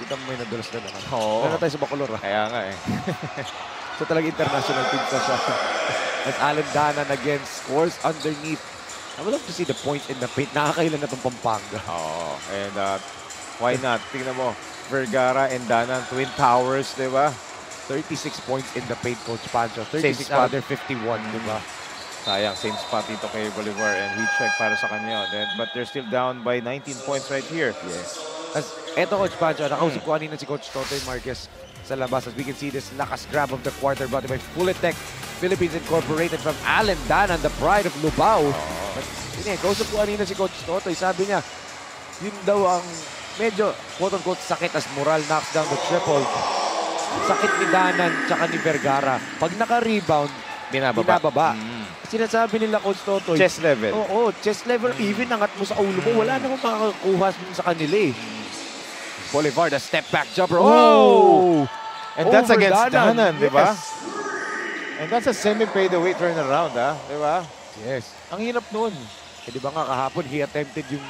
Kita mo may nadulas na naman. Oo. Meron tayo sa Bacolor. Kaya nga eh. So talagang international team sa siya. As Alan Danan again scores underneath. I would love to see the points in the paint. Nakakailan na itong Pampanga. Oo. And why not? Tingnan mo, Vergara and Danan, Twin Towers, di ba? 36 points in the paint, Coach Pancho. 36 spot. out of their 51, di ba? Sayang, same spot dito kay Bolivar and heat check para sa kanya. But they're still down by 19 points right here. Yes. As eto, Coach Pancho, nakausap ko kanina si Coach Totoy Marquez sa labas. As we can see this lakas grab of the quarter brought by Fulitech Philippines Incorporated from Alan Danan, the pride of Lubao. But yun, kausap ko kanina si Coach Totoy. Sabi niya, yun daw ang medyo quote-unquote sakit as Moral knocks down the triple. Sakit ni Danan tsaka ni Vergara. Pag naka-rebound, binababa. Sinasabi nila, Coach Totoy, Chest level. Oo, chest level. Even angat mo sa ulo mo, wala namang makakakuha sa kanila eh. Bolivar, the step back jumper. Oh! And that's Over against Danan, di ba? Yes. And that's a semi-fadeaway turnaround, di ba? Yes. Ang hirap nun. Eh, di ba nga kahapon, he attempted yung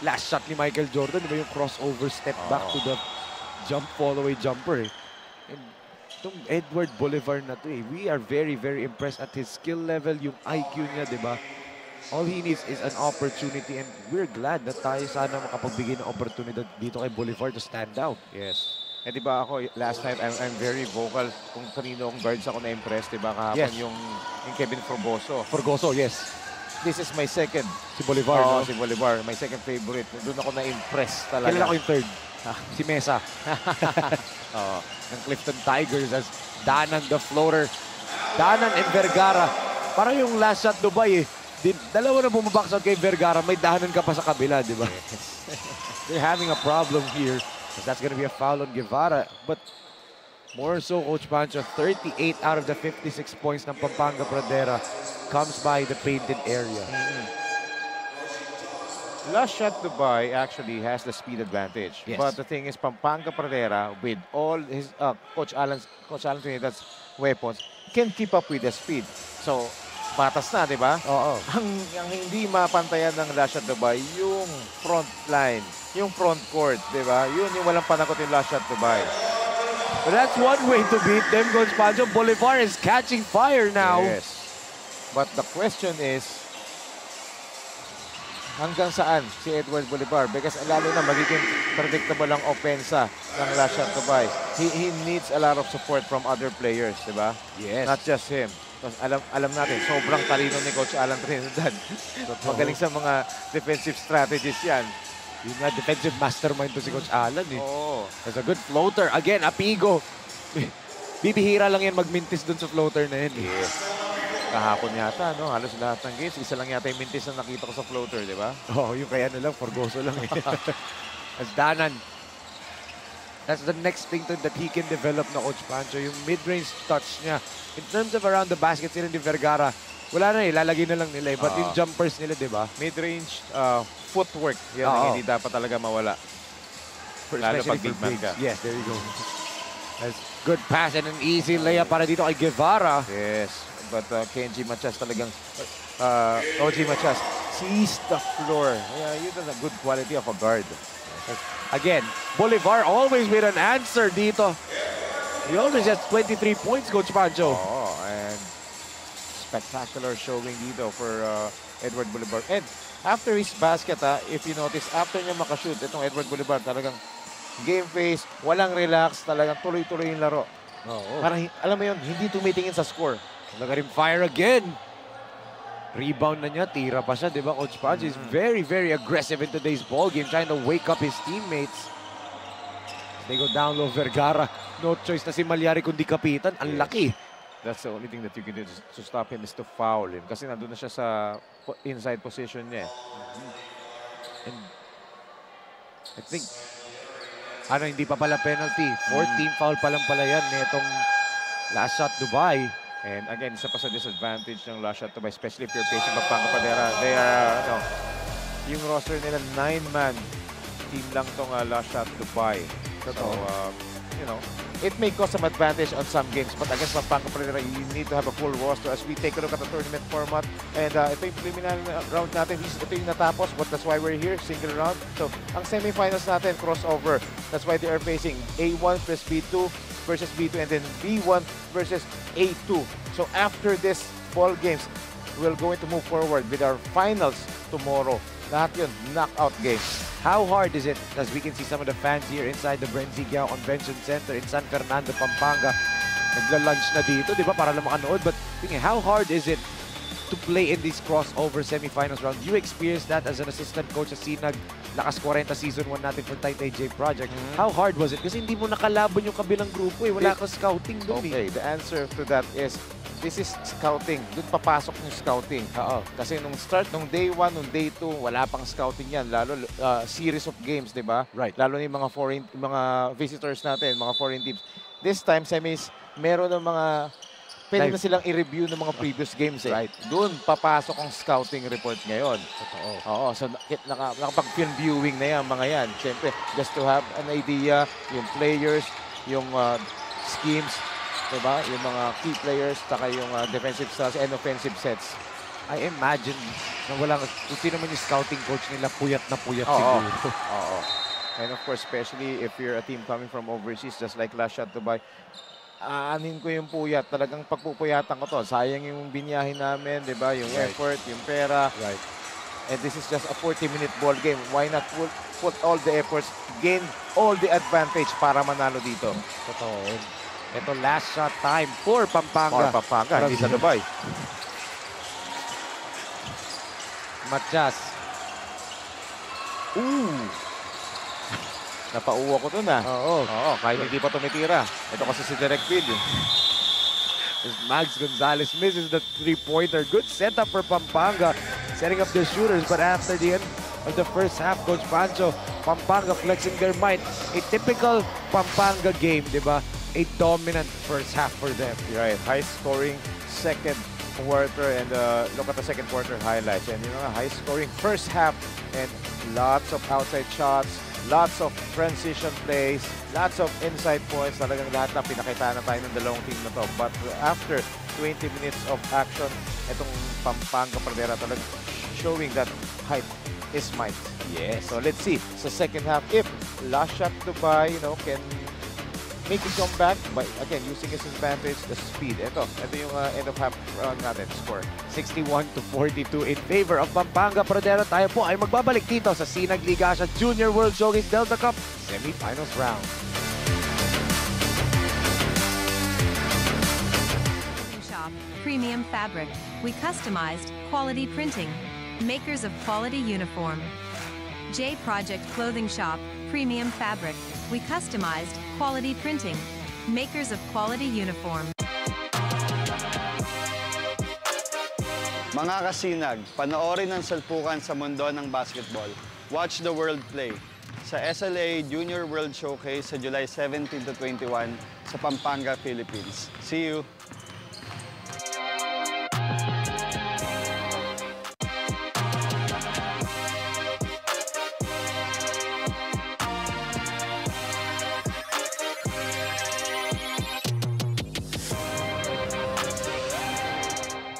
last shot ni Michael Jordan, di ba yung crossover step back to the jump follow-away jumper eh. And itong Edward Bolivar na to eh, we are very, very impressed at his skill level, yung IQ niya, di ba? All he needs is an opportunity and we're glad na tayo sana makapagbigay ng opportunity dito kay Bolivar to stand out. Yes. Eh di ba ako, last night, I'm very vocal kung kanino akong guards ako na-impress, di ba? Kahapon Yes. yung Kevin Forgoso. Forgoso, yes. This is my second. Si Bolivar, Oo, no? si Bolivar. My second favorite. Doon ako na-impress talaga. Kailan ako yung third? Si Mesa. Oo. Ng Clifton Tigers as Danan the floater. Danan and Vergara. Parang yung last shot Dubai eh. Dalawa na bumabaksak kay Vergara, may Danan ka pa sa kabila, di ba? They're having a problem here. That's gonna be a foul on Guevara. But more so, Coach Pancho, 38 out of the 56 points ng Pampanga Pradera comes by the painted area. Last Shot Dubai actually has the speed advantage. Yes. But the thing is, Pampanga Pradera, with all his Coach Alan Trinidad's weapons, can keep up with the speed. So, patas na, di ba? Oo. Ang hindi mapantayan ng Last Shot Dubai, yung front line, yung front court, di ba? Yun yung walang panakot yung Last Shot Dubai. But that's one way to beat them, Coach Pancho. Bolivar is catching fire now. Yes. But the question is, hanggang saan si Edward Bolivar? Because lalo na magiging predictable ang opensa ng Last Shot Dubai. He needs a lot of support from other players, di ba? Yes. Not just him. Tapos alam natin, sobrang talino ni Coach Alan Trinidad. Magaling sa mga defensive strategies yan. Yung nga, defensive mastermind to si Coach Alan eh. Oo. That's a good floater. Again, Apigo. Bibihira lang yan magmintis dun sa floater na yan. Yes. Kahapon yata, no? Halos lahat ng games. Isa lang yata yung mintis na nakita ko sa floater, di ba? Oo, yung kaya na lang, Forgoso lang eh. As Danan. That's the next thing that he can develop na Coach Pancho. Yung mid-range touch niya. In terms of around the basket, sila ni Vergara, wala na eh, lalagay na lang nila eh. But yung jumpers nila, di ba? Mid-range footwork. Yan ang hindi dapat talaga mawala. Lalo pag big man ka. Yes, there you go. That's good pass and an easy layup para dito kay Guevara. Yes. But Kenji Machas talagang, OG Machas sees the floor. Yeah, yun is a good quality of a guard. Again, Bolivar always with an answer dito. He always has 23 points, Coach Pancho. Oh, and spectacular showing dito for Edward Bolivar. And after his basket, if you notice, after niya makashoot, itong Edward Bolivar talagang game face, walang relax, talagang tuloy-tuloy yung laro. Parang, alam mo yun, hindi tumitingin sa score. Talaga rin fire again. Rebound na niya, tira pa siya, di ba? Coach Pancho is very, very aggressive in today's ball game, trying to wake up his teammates. They go down low, Vergara. No choice na si Malyari kundi kapitan. Ang laki. That's the only thing that you can do to stop him is to foul him. Kasi nandun na siya sa inside position niya. And I think, hindi pa pala penalty. 14 foul pa lang pala yan nitong last shot Dubai. And again, isa pa sa disadvantage ng last shot to buy, especially if you're facing Pampanga Pradera. They are, yung roster nila, 9-man team lang tong last shot to buy. So, you know, it may cause some advantage on some games, but against Pampanga Pradera, you need to have a full roster. As we take a look at the tournament format, and ito yung preliminary round natin, ito yung natapos, but that's why we're here, single round. So, ang semifinals natin, crossover. That's why they are facing A1 plus B2 versus B2, and then B1 versus A2. So after this ball games, we're going to move forward with our finals tomorrow. Lahat yun, knockout games. How hard is it, as we can see some of the fans here inside the Brenzigiao Convention Center in San Fernando, Pampanga, nagla-lunch na dito, di ba, para lang makanood. But thinking, how hard is it to play in these crossover semifinals round? You experienced that as an assistant coach sa Sinag, Lakas 40 Season 1 natin for Taytay J Project. How hard was it? Kasi hindi mo nakalaban yung kabilang grupo eh. Wala kang scouting doon eh. Okay, the answer to that is, this is scouting. Doon papasok yung scouting. Kasi nung start, nung day 1, nung day 2, wala pang scouting yan. Lalo series of games, di ba? Right. Lalo na yung mga foreign, mga visitors natin, mga foreign teams. This time, semis, meron ng mga pwede na silang i-review ng mga previous games eh. Right. Doon papasok ang scouting report ngayon. Totoo. Oo, so nakapag-film viewing na yan, mga yan. Siyempre, just to have an idea, yung players, yung schemes, diba? Yung mga key players, saka yung defensive styles and offensive sets. I imagine na kung sino man yung scouting coach nila, puyat na puyat siguro. Oo. And of course, especially if you're a team coming from overseas, just like last shot Dubai, aanin ko yung puyat. Talagang pagpupuyatan ko to. Sayang yung binyahin namin, di ba? Yung effort, yung pera. Right. And this is just a 40-minute ball game. Why not put all the efforts, gain all the advantage para manalo dito? Totoo. Ito last shot time for Pampanga. For Pampanga, hindi sa Dubai. Matias. Napauwa ko dun Oo. Kahit hindi pa tumitira. Ito kasi si Derek Bill. As Mags Gonzalez misses the three-pointer. Good setup for Pampanga, setting up their shooters. But after the end of the first half, Coach Pancho, Pampanga flexing their might. A typical Pampanga game, di ba? A dominant first half for them. Right, high-scoring second quarter, and look at the second quarter highlights. And you know, high-scoring first half, and lots of outside shots, lots of transition plays, lots of inside points. Talagang lahat na pinakita na tayo ng dalawang team na to. But after 20 minutes of action, itong Pampanga Pradera talagang showing that height is might. Yes. So let's see sa second half if last shot Dubai, can make a comeback by again using his advantage, the speed. Ito yung end of half round natin score. 61-42 in favor of Pampanga Pradera. Tayo po ay magbabalik dito sa Sinag Liga Asia Junior World Showcase Delta Cup Semifinals round. Shop premium fabric. We customized quality printing. Makers of quality uniform. J Project Clothing Shop, premium fabric. We customized quality printing. Makers of quality uniform. Mga kasinag, panoorin ang salpukan sa mundo ng basketball. Watch the world play sa SLA Junior World Showcase sa July 17 to 21 sa Pampanga, Philippines. See you!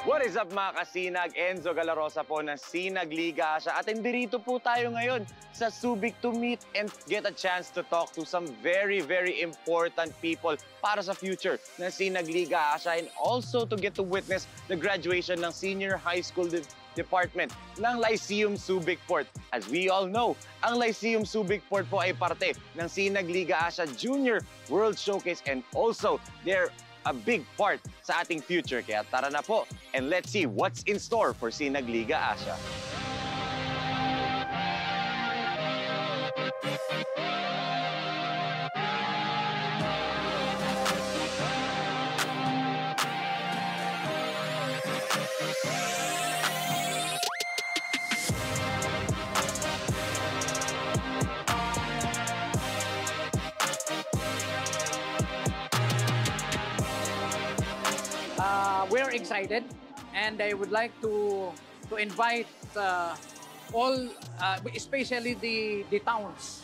What is up mga kasinag? Enzo Galarosa po ng Sinag Liga Asia at nandito po tayo ngayon sa Subic to meet and get a chance to talk to some very important people para sa future ng Sinag Liga Asia and also to get to witness the graduation ng senior high school department ng Lyceum Subic Port. As we all know, ang Lyceum Subic Port po ay parte ng Sinag Liga Asia Junior World Showcase and also they're a big part sa ating future. Kaya tara na po and let's see what's in store for Sinag Liga Asia. We're excited, and I would like to invite all, especially the towns.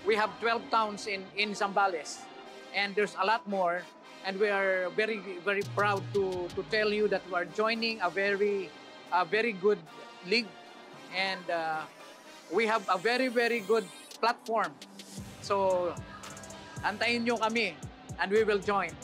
We have 12 towns in Zambales, and there's a lot more. And we are very proud to tell you that we are joining a very good league, and we have a very good platform. So, antayin nyo kami, and we will join.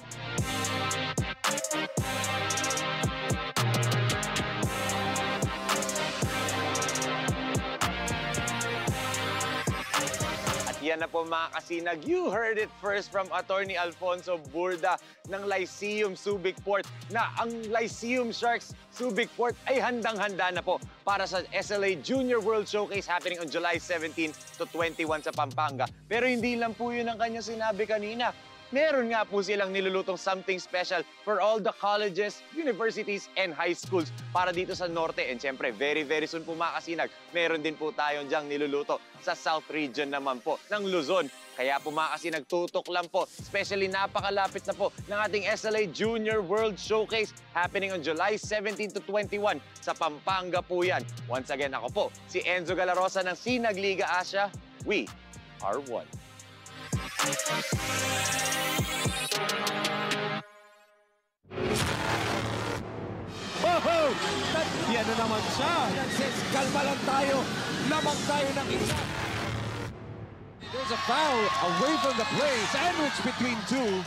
Yan na po mga kasinag, you heard it first from Attorney Alfonso Burda ng Lyceum Subic Port na ang Lyceum Sharks Subic Port ay handang-handa na po para sa SLA Junior World Showcase happening on July 17 to 21 sa Pampanga. Pero hindi lang po yun ang kanya sinabi kanina. Meron nga po silang nilulutong something special for all the colleges, universities, and high schools para dito sa Norte. And syempre, very soon po mga kasinag, meron din po tayong diyang niluluto sa South Region naman po ng Luzon. Kaya po mga kasinag, tutok lang po. Especially napakalapit na po ng ating SLA Junior World Showcase happening on July 17 to 21 sa Pampanga po yan. Once again, ako po, si Enzo Galarosa ng Sinag Liga Asia. We are one. Oh! Yan na naman siya! Kalma lang tayo! Lamang tayo ng isa! There's a foul away from the play. Sandwich between two.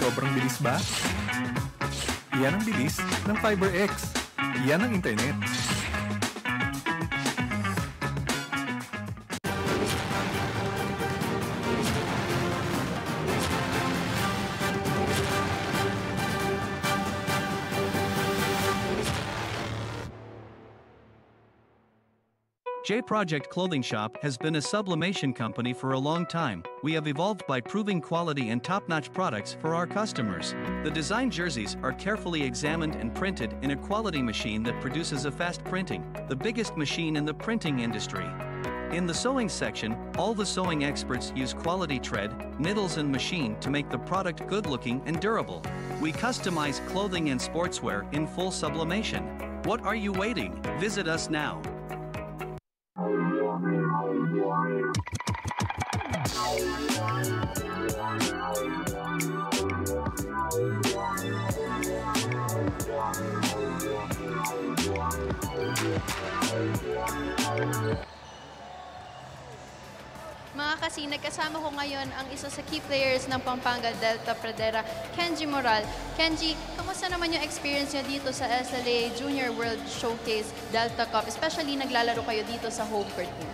Sobrang bilis ba? Yan ang bilis ng FiberX. Yan ang internet. J Project Clothing Shop has been a sublimation company for a long time. We have evolved by proving quality and top-notch products for our customers. The design jerseys are carefully examined and printed in a quality machine that produces a fast printing, the biggest machine in the printing industry. In the sewing section, all the sewing experts use quality tread, needles and machine to make the product good-looking and durable. We customize clothing and sportswear in full sublimation. What are you waiting? Visit us now. Mga kasinag, kasama ko ngayon ang isa sa key players ng Pampanga Delta Pradera, Kenji Moral. Kenji, kamusta naman yung experience niyo dito sa SLA Junior World Showcase Delta Cup? Especially naglalaro kayo dito sa home court niyo.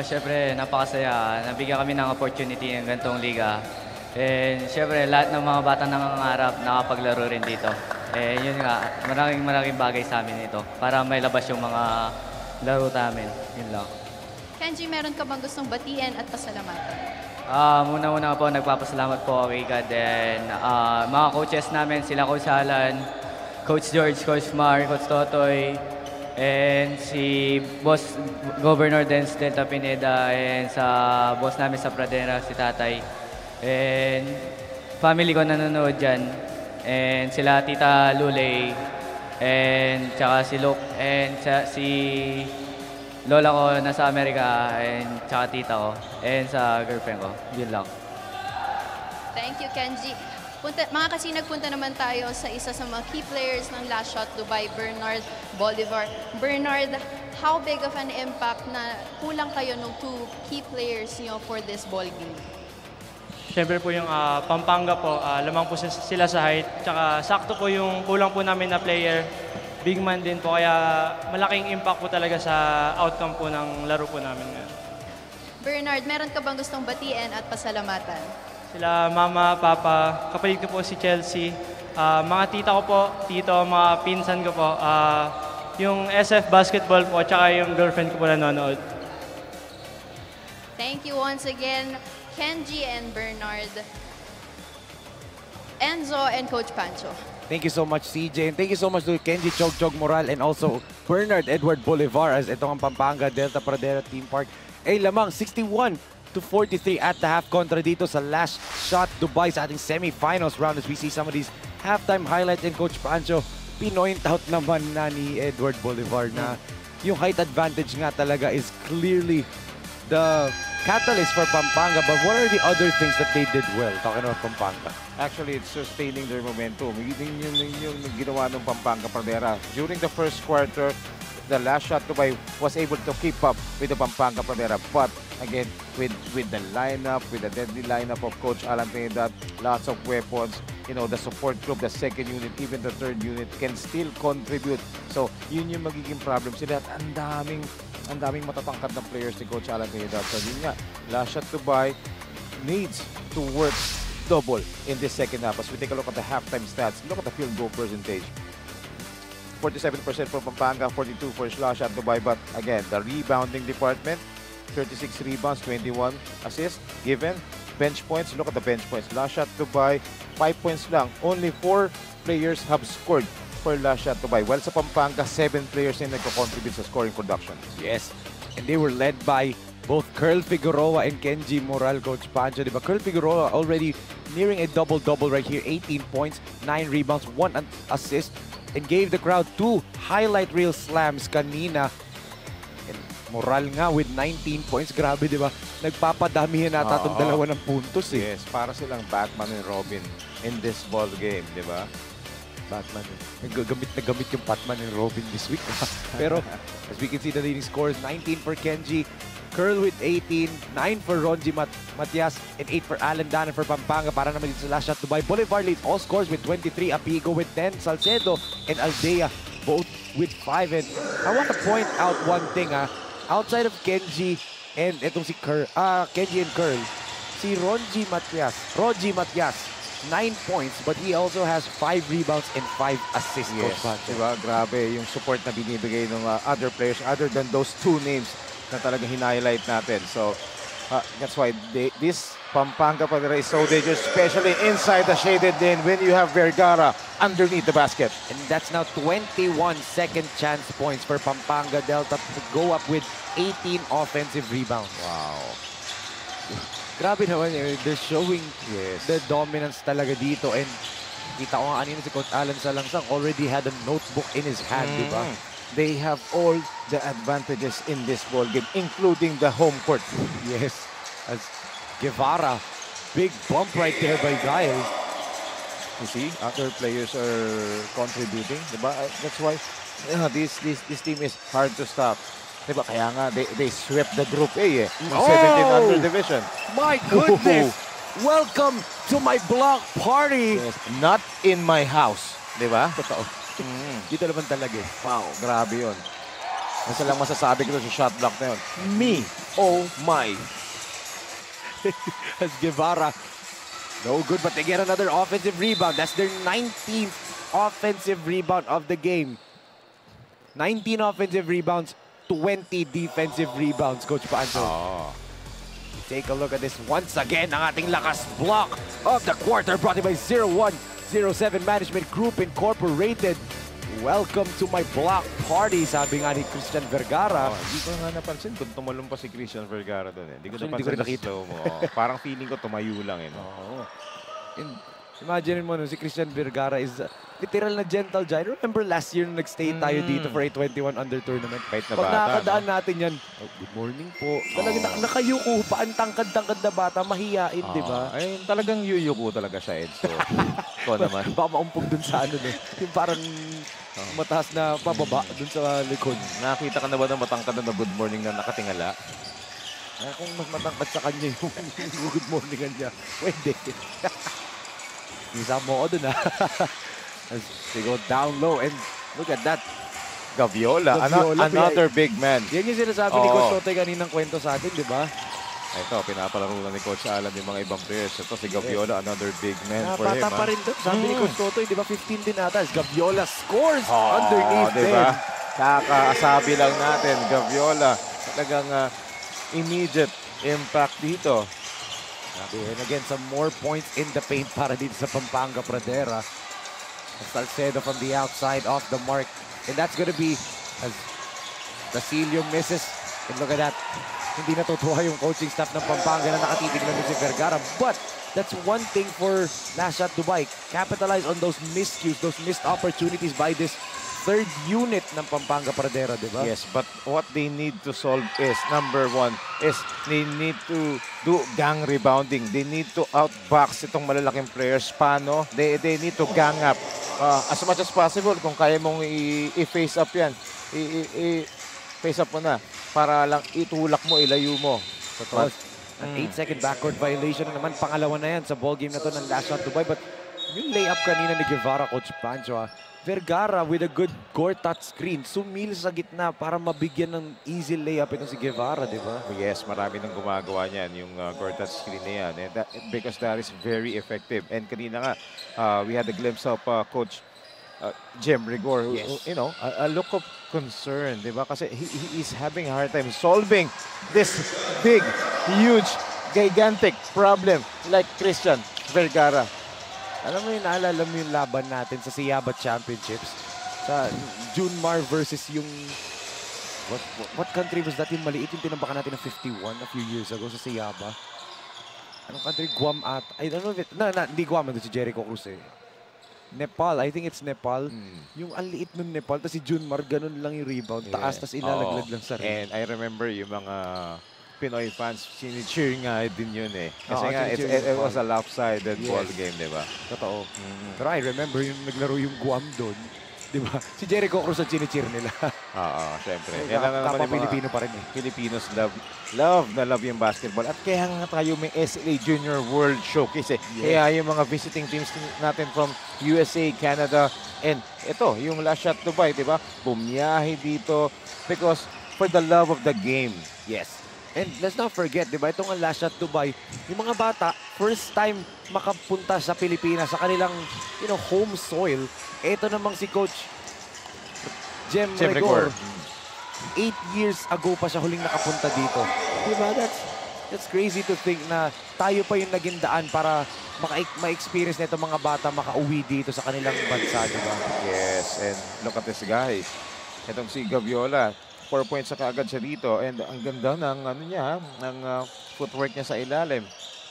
Siyempre, napakasaya. Nabigyan kami ng opportunity ng ganitong liga. And siyempre, lahat ng mga bata nangangarap nakapaglaro rin dito. Yun nga, maraming bagay sa amin ito para may labas yung mga laro namin. Yun lang. Kenji, meron ka bang gustong batiin at pasalamatan? Muna-una po, nagpapasalamat po kay God and mga coaches namin, sila Coach Alan, Coach George, Coach Mar, Coach Totoy, and si Boss Governor Dens Delta Pineda, and sa boss namin sa Pradera, si Tatay. And family ko nanonood dyan, and sila Tita Lulay, and tsaka si Luke, and si lola ko nasa Amerika, and tsaka tita ko, and sa girlfriend ko. Yun lang. Thank you, Kenji. Mga kasinag, punta naman tayo sa isa sa mga key players ng Last Shot Dubai, Bernard Bolivar. Bernard, how big of an impact na kulang kayo ng two key players niyo for this ball game? Siyempre po yung Pampanga po, lamang po sila sa height. Tsaka sakto po yung kulang po namin na player. Big man din po, kaya malaking impact po talaga sa outcome po ng laro po namin ngayon. Bernard, meron ka bang gustong batiin at pasalamatan? Sila mama, papa, kapatid ko po si Chelsea, mga tita ko po, tito, mga pinsan ko po, yung SF basketball po, tsaka yung girlfriend ko po nanonood. Thank you once again, Kenji and Bernard, Enzo and Coach Pancho. Thank you so much, CJ. And thank you so much to Kenji Chog Moral and also Bernard Edward Bolivar as itong ang Pampanga Delta Pradera Team Park ay lamang 61-43 at the half kontra dito sa Last Shot Dubai sa ating semi-finals round as we see some of these halftime highlights. And Coach Pancho, pinoint out naman na ni Edward Bolivar na yung height advantage nga talaga is clearly the catalyst for Pampanga, but what are the other things that they did well, talking about Pampanga? Actually, it's sustaining their momentum. Yun yung ginawa ng Pampanga Pradera. During the first quarter, the Last Shot Dubai was able to keep up with the Pampanga Pradera. But again, with the lineup, with the deadly lineup of Coach Alan Pineda, lots of weapons, you know, the support group, the second unit, even the third unit can still contribute. So, yun yung magiging problem sila. At ang daming matatangkad na players ni Coach Alan Pineda. So, yun nga, Last Shot Dubai needs to work double in this second half. As we take a look at the halftime stats, look at the field goal percentage. 47% for Pampanga, 42% for Last Shot Dubai. But again, the rebounding department, 36 rebounds, 21 assists given. Bench points, look at the bench points. Last Shot Dubai, 5 points lang. Only 4 players have scored for Last Shot Dubai. While sa Pampanga, 7 players na nagko-contribute sa scoring production. Yes, and they were led by both Curl Figueroa and Kenji Moral, Coach Pancho. Diba? Curl Figueroa already nearing a double-double right here. 18 points, 9 rebounds, 1 assist, and gave the crowd 2 highlight reel slams kanina. And Moral nga with 19 points. Grabe, di ba? Nagpapadamihan nata itong dalawa ng puntos eh. Yes, para silang Batman and Robin in this ball game, di ba? Batman. Gamit na gamit yung Batman and Robin this week. Pero as we can see, the leading score is 19 for Kenji, Curl with 18, 9 for Ronji Matias, and 8 for Alan Danan for Pampanga. Para naman dito sa Last Shot Dubai, Bolivar leads all scores with 23, Apigo with 10, Salcedo and Aldea both with 5. And I want to point out one thing, outside of Kenji and itong si Kenji and Curl, si Ronji Matias, 9 points, but he also has 5 rebounds and 5 assists. Yes, diba? Grabe yung support na binibigay ng other players other than those 2 names na talaga hinighlight natin. So, that's why this Pampanga Pradera is so dangerous, especially inside the shaded lane when you have Vergara underneath the basket. And that's now 21 second chance points for Pampanga Delta to go up with 18 offensive rebounds. Wow. Grabe naman, they're showing the dominance talaga dito. And kita ko nga kanina si Coach Alan Salangsang already had a notebook in his hand, di ba? They have all the advantages in this ball game, including the home court. Yes, as Guevara, big bump right there by Giles. You see, other players are contributing, diba? That's why this team is hard to stop. Diba? Kaya nga, they swept the Group A eh. 17 under division. My goodness! Welcome to my block party! Yes, not in my house. Diba? Totoo. Dito naman talaga eh. Wow, grabe yun. Isa lang masasabi ko sa shot block na yun. Me, oh my. As Guevara, no good, but they get another offensive rebound. That's their 19th offensive rebound of the game. 19 offensive rebounds, 20 defensive rebounds, Coach Pancho. Take a look at this once again. Ang ating lakas block of the quarter brought to you by 0107 Management Group Incorporated. Welcome to my block party, sabi nga ni Christian Vergara. Hindi ko nga napansin kung tumalong pa si Christian Vergara doon eh. Hindi ko napansin rin nakita. slow mo. Parang feeling ko tumayo lang eh. No? Imagine mo, si Christian Vergara is literal na gentle giant. Remember last year nung nag-stay tayo dito for a 21 under tournament? Kahit na Pag bata, nakakadaan natin yan, good morning po. Talagang nakayuko pa, ang tangkad-tangkad na bata, mahiyain, di ba? Ay, talagang yuyuko talaga siya, Ed. So, ito naman. Baka maumpog dun sa ano, yung parang mataas na pababa dun sa likod. Nakita ka na ba ng matangkad na good morning na nakatingala? Kung mas matangkad sa kanya yung good morningan niya, pwede. Isa mo ko dun, ha? As they go down low and look at that. Gaviola, another big man. Yan yung sinasabi ni Coach Totoy kaninang kwento sa atin, di ba? Ito, pinapalaro na ni Coach Alan yung mga ibang players. Ito si Gaviola, another big man for him. Bata pa rin doon. Sabi ni Coach Totoy, di ba 15 din ata. Gaviola scores underneath diba? them. Kakaasabi lang natin, Gaviola. Talagang immediate impact dito. And again, some more points in the paint para dito sa Pampanga Pradera. Salcedo from the outside off the mark. And that's going to be as Basilio misses. And look at that. Hindi natutuwa yung coaching staff ng Pampanga na nakatitig na si Vergara. But that's one thing for Last Shot Dubai. Capitalize on those miscues, those missed opportunities by this third unit ng Pampanga Pradera, di ba? Yes, but what they need to solve is, number one, is they need to do gang rebounding. They need to outbox itong malalaking players. Paano? They need to gang up. As much as possible, kung kaya mong i-face up yan, i-face up mo na para lang itulak mo, ilayo mo. Totoo. An 8-second backcourt violation na naman. Pangalawa na yan sa ballgame na to ng Last Shot Dubai. But yung layup kanina ni Guevara, Coach Pancho, Vergara with a good court touch screen. Sumil sa gitna para mabigyan ng easy layup itong si Guevara, di ba? Yes, marami nang gumagawa niyan, yung court touch screen na yan. And because that is very effective. And kanina nga, we had a glimpse of Coach Jem Rigor. Yes. You know, a look of concern, di ba? Kasi he is having a hard time solving this big, huge, gigantic problem like Christian Vergara. Alam mo yun, naalala mo yung laban natin sa Siaba Championships? Sa Junmar versus yung... What country was that? Yung maliit yung tinambakan natin ng 51 a few years ago sa Siaba. Anong country? Guam at... I don't know if it... hindi Guam. Ito si Jericho Cruz eh. Nepal. I think it's Nepal. Yung ang liit ng Nepal. Tapos si Junmar, ganun lang yung rebound. Taas, tapos ilalaglag lang sa rin. And I remember yung mga Pinoy fans, sinicheer nga din yun eh. Kasi nga, it was a lopsided ball game, di ba? Totoo. Pero I remember yung naglaro yung Guam doon. Di ba? Si Jericho Cruz ang sinicheer nila. Oo, syempre. Kapag Pilipino pa rin eh. Filipinos love yung basketball. At kaya nga tayo may SLA Junior World Showcase eh. Kaya yung mga visiting teams natin from USA, Canada, and ito, yung Last Shot Dubai, di ba? Bumiyahe dito because for the love of the game. Yes. And let's not forget, di ba, itong ang Last Shot Dubai, yung mga bata, first time makapunta sa Pilipinas, sa kanilang, home soil. Ito namang si Coach Jem Rigor. 8 years ago pa siya huling nakapunta dito. Di ba? That's crazy to think na tayo pa yung naging daan para ma-experience na itong mga bata makauwi dito sa kanilang bansa, di ba? Yes, and look at this guy. Itong si Gaviola. 4 points sa kaagad siya dito and ang ganda ng ng footwork niya sa ilalim.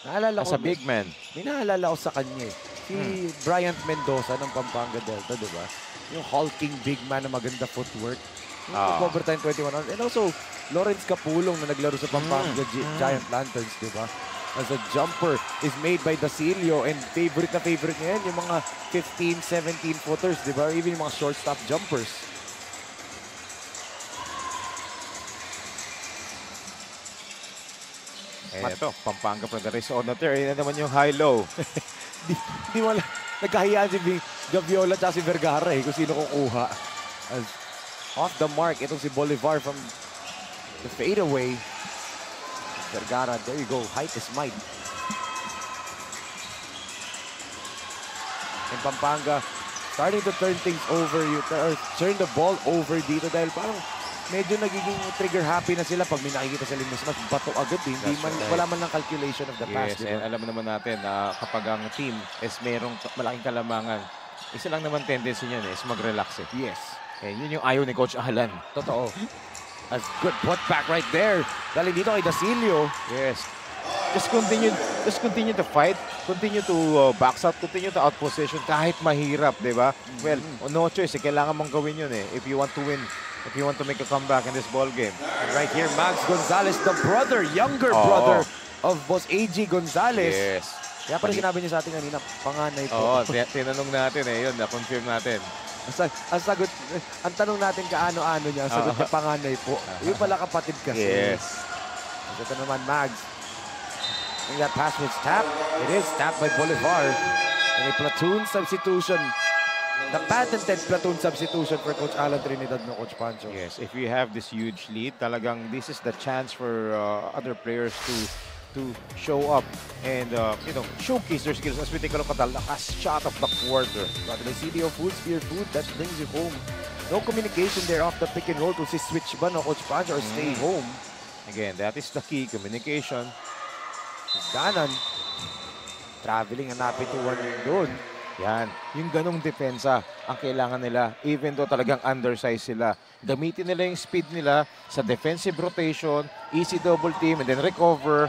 Naalala ko, big man. May naalala ko sa kanya eh. Si Bryant Mendoza ng Pampanga Delta, di ba? Yung hulking big man na maganda footwork. Yung overtime 21 hours. And also, Lawrence Capulong na naglaro sa Pampanga Giant Lanterns, di ba? as a jumper is made by Dacilio, and favorite na favorite niya yan, yung mga 15, 17 footers, di ba? Even yung mga shortstop jumpers. Ito, Pampanga Pradera is on the turn. Yan naman yung high-low. Di wala. Nagkahiyaan si Gaviola at si Vergara kung sino kukuha. As off the mark, itong si Bolivar from the fadeaway. Vergara, there you go. Height is might. And Pampanga starting to turn things over, turn the ball over dito dahil parang medyo nagiging trigger happy na sila pag may nakikita sila mas bato agad. Wala man lang calculation of the pass. Yes, and alam naman natin na kapag ang team is merong malaking kalamangan, isa lang naman tendency niyan is mag-relax eh. Yes. And yun yung ayaw ni Coach Alan. Totoo. As good put back right there. Galing dito kay Dacilio. Yes. Just continue to fight, continue to box out, continue to outposition kahit mahirap, di ba? Well, no choice, kailangan mong gawin yun eh if you want to win. If you want to make a comeback in this ball game. And right here, Mags Gonzalez, the younger brother of Boss A.G. Gonzalez. Yes. Kaya pala sinabi niya sa atin kanina, panganay po. Oo, tinanong natin eh, yun, na-confirm natin. Ang sagot, ang tanong natin kaano-ano niya, ang sagot niya panganay po. Yung pala kapatid kasi. Yes. Ito naman, Mags. And that pass was tapped. It is tapped by Bolivar. And a platoon substitution. The patented platoon substitution for Coach Alan Trinidad no Coach Pancho. Yes, if you have this huge lead, talagang this is the chance for other players to show up and showcase their skills. As we take a look at the last shot of the quarter. But the CDO Food, Spear Food, that brings you home. No communication there off the pick and roll kung si switch ba no Coach Pancho or stay home. Again, that is the key, communication. Danan, traveling, hanapin to one doon. Yan, yung ganong depensa ang kailangan nila. Even though talagang undersized sila, gamitin nila yung speed nila sa defensive rotation, easy double team, and then recover,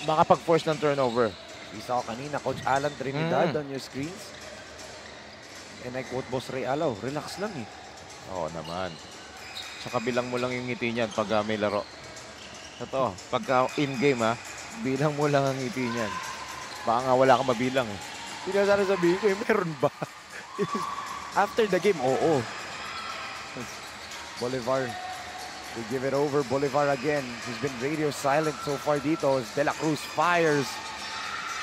makapag-force ng turnover. Isa ko kanina, Coach Alan Trinidad on your screens. And I quote Boss Ray Alaw, relax lang eh. Oo naman. Sa kabilang mo lang yung ngiti niyan pag may laro. Totoo, pagka in-game bilang mo lang ang ngiti niyan. Baka nga wala kang mabilang eh. Hindi na sana sabihin ko, meron ba? After the game, oo. Bolivar, they give it over. Bolivar again. He's been radio silent so far dito as De La Cruz fires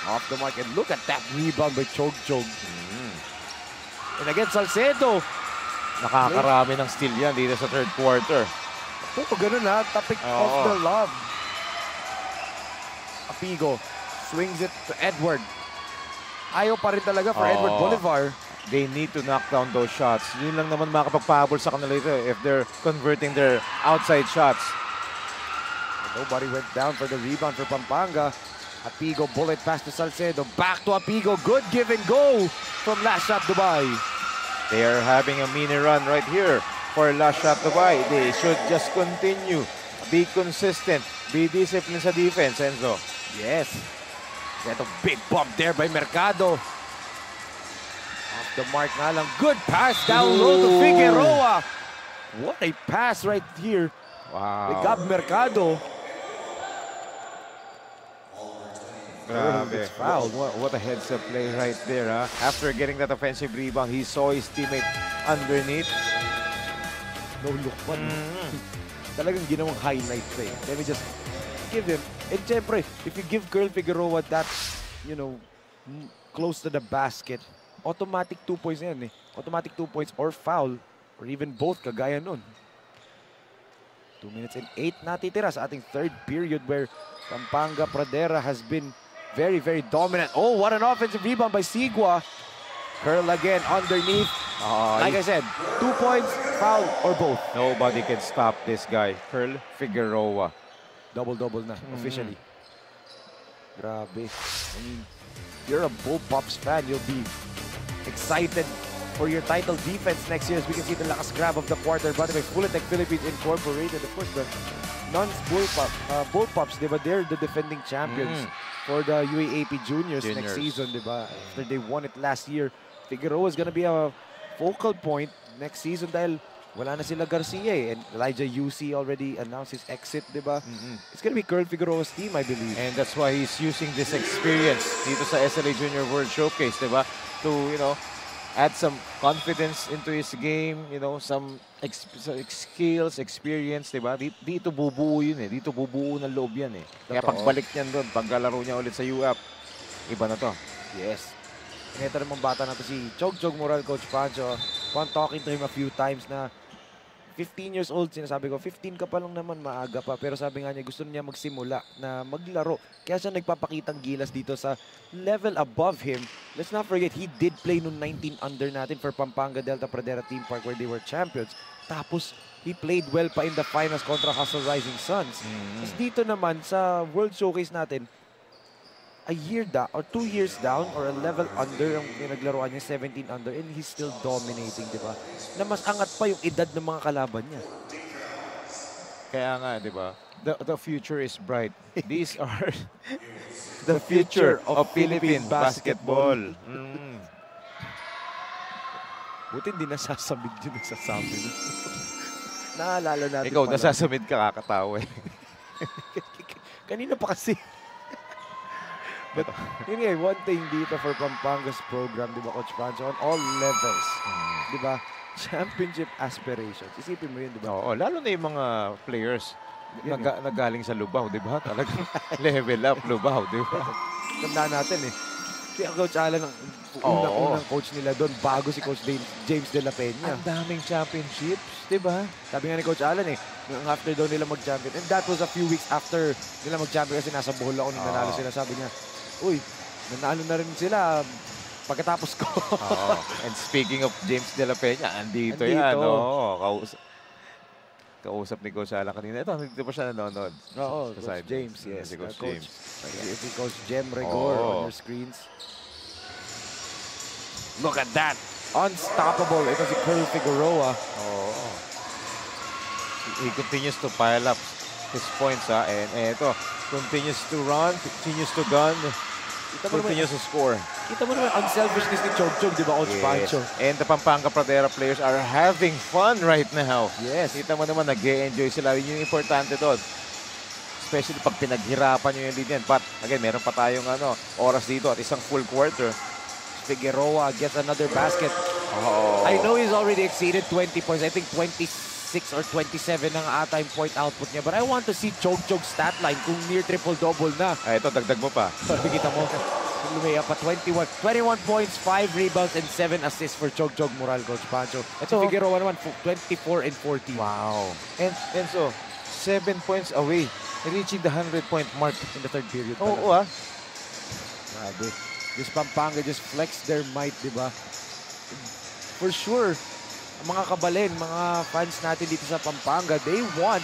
off the mark. And look at that rebound by Chog. And again, Salcedo. Nakakarami ng steal yan dito sa third quarter. Oo, ganun topic of the love. Apigo swings it to Edward. Ayaw pa rin talaga for Edward Bolivar. They need to knock down those shots. Yun lang naman makapagpahabol sa kanila ito if they're converting their outside shots. Nobody went down for the rebound for Pampanga. Apigo bullet pass to Salcedo. Back to Apigo. Good give and go from Last Shot Dubai. They are having a mini run right here for Last Shot Dubai. They should just continue. Be consistent. Be disciplined sa defense, Enzo. Yes. Get a big bump there by Mercado. Off the mark nga lang. Good pass down low to Figueroa. What a pass right here. Wow. By Gab Mercado. Grabe. What a heads-up play right there. After getting that offensive rebound, he saw his teammate underneath. No look pa. Talagang ginawang highlight play. Let me just give him. And syempre, if you give Curl Figueroa that, close to the basket, automatic 2 points yan eh. Automatic 2 points or foul or even both kagaya nun. 2 minutes and 8 natitira sa ating third period where Pampanga Pradera has been very, very dominant. Oh, what an offensive rebound by Sigua. Curl again underneath. Like I said, 2 points, foul or both. Nobody can stop this guy, Curl Figueroa. Double-double na, officially. Grabe. I mean, if you're a Bullpups fan, you'll be excited for your title defense next year as we can see the lakas grab of the quarter brought by Fulltech Philippines Incorporated. Of course, the Bullpups, diba, they're the defending champions for the UAAP Juniors next season, diba? After they won it last year, Figueroa is gonna be a focal point next season dahil wala na sila Garcia eh. And Elijah UC already announced his exit, di ba? It's gonna be Curl Figueroa's team, I believe. And that's why he's using this experience dito sa SLA Junior World Showcase, di ba? To, add some confidence into his game, some skills, experience, di ba? Dito bubuo yun eh. Dito bubuo ng loob yan eh. Kaya pagbalik niyan doon, paglalaro niya ulit sa UAP, iba na to. Yes. Ito namang bata na to si Chog Moral, Coach Pancho. Upon talking to him a few times na 15 years old, sinasabi ko, 15 ka pa lang naman, maaga pa. Pero sabi nga niya, gusto niya magsimula na maglaro. Kaya siya nagpapakitang gilas dito sa level above him. Let's not forget, he did play noong 19 under natin for Pampanga Delta Pradera Team Park where they were champions. Tapos, he played well pa in the finals kontra Hustle Rising Suns. Tapos dito naman, sa World Showcase natin, a year down or 2 years down or a level under ang pinaglaruan niya, 17 under, and he's still dominating, di ba? Na mas angat pa yung edad ng mga kalaban niya. Kaya nga, di ba? The future is bright. These are the future of Philippine basketball. Buti hindi nasasamid yun nagsasabi. Naalala natin Ikaw, nasasamid ka, kakatawa eh. Kanina pa kasi. But yun nga, one thing dito for Pampanga's program, di ba, Coach Pancho, on all levels, di ba, championship aspirations. Isipin mo yun, di ba? Oo, lalo na yung mga players nagaling sa Lubao, di ba? Talagang level up, Lubao, di ba? Tandaan natin eh. Si Coach Alan, ang unang coach nila doon, bago si Coach James De La Peña. Ang daming championships, di ba? Sabi nga ni Coach Alan eh, after daw nila mag-champion. And that was a few weeks after nila mag-champion kasi nasa Bohol ako nung nanalo sila. Sabi niya, uy, nanalo na rin sila pagkatapos ko. And speaking of James De La Peña, andito yan. Kausap ni Coach Alan kanina. Ito, hindi pa siya nanonood. Oo, Coach James, yes. Si Coach James. Si Coach Jem Regor on your screens. Look at that. Unstoppable. Ito si Curl Figueroa. He continues to pile up his points, ha. And ito, continues to run, continues to gun, continues to score. Kita mo naman ang selfishness ni Chog, di ba, Coach Pancho? And the Pampanga Pradera players are having fun right now. Yes. Kita mo naman, nag-e-enjoy sila. Yun yung importante doon. Especially pag pinaghirapan nyo yung lead yan. But, again, meron pa tayong oras dito at isang full quarter. Figueroa gets another basket. I know he's already exceeded 20 points. I think 26 or 27 ang ata yung point output niya. But I want to see Chog stat line kung near triple-double na. Ito, dagdag mo pa. Kita mo, lumaya pa 21 points, 5 rebounds, and 7 assists for Chog Moral, Coach Pancho. Ito, Figueroa naman, 24 and 40. Wow. And so, 7 points away, reaching the 100-point mark in the third period. Oo, Grabe. This Pampanga just flex their might, di ba? For sure, mga kabalin, mga fans natin dito sa Pampanga, they want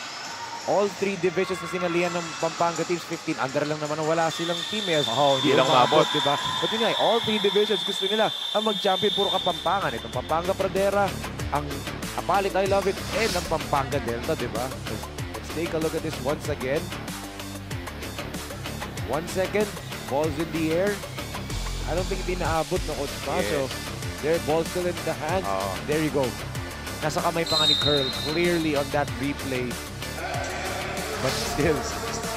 all 3 divisions na sinalihan ng Pampanga teams. 15 under lang naman, wala silang team. Hindi lang mabot, di ba? But yun nga, all 3 divisions gusto nila ang mag-champion, puro Kapampangan. Itong Pampanga Pradera, ang Apalit, I Love It, and ang Pampanga Delta, di ba? Let's take a look at this once again. 1 second, balls in the air. I don't think hindi naabot na Coach Pancho. Their ball still in the hands. There you go. Nasa kamay pa nga ni Curl. Clearly on that replay. But still,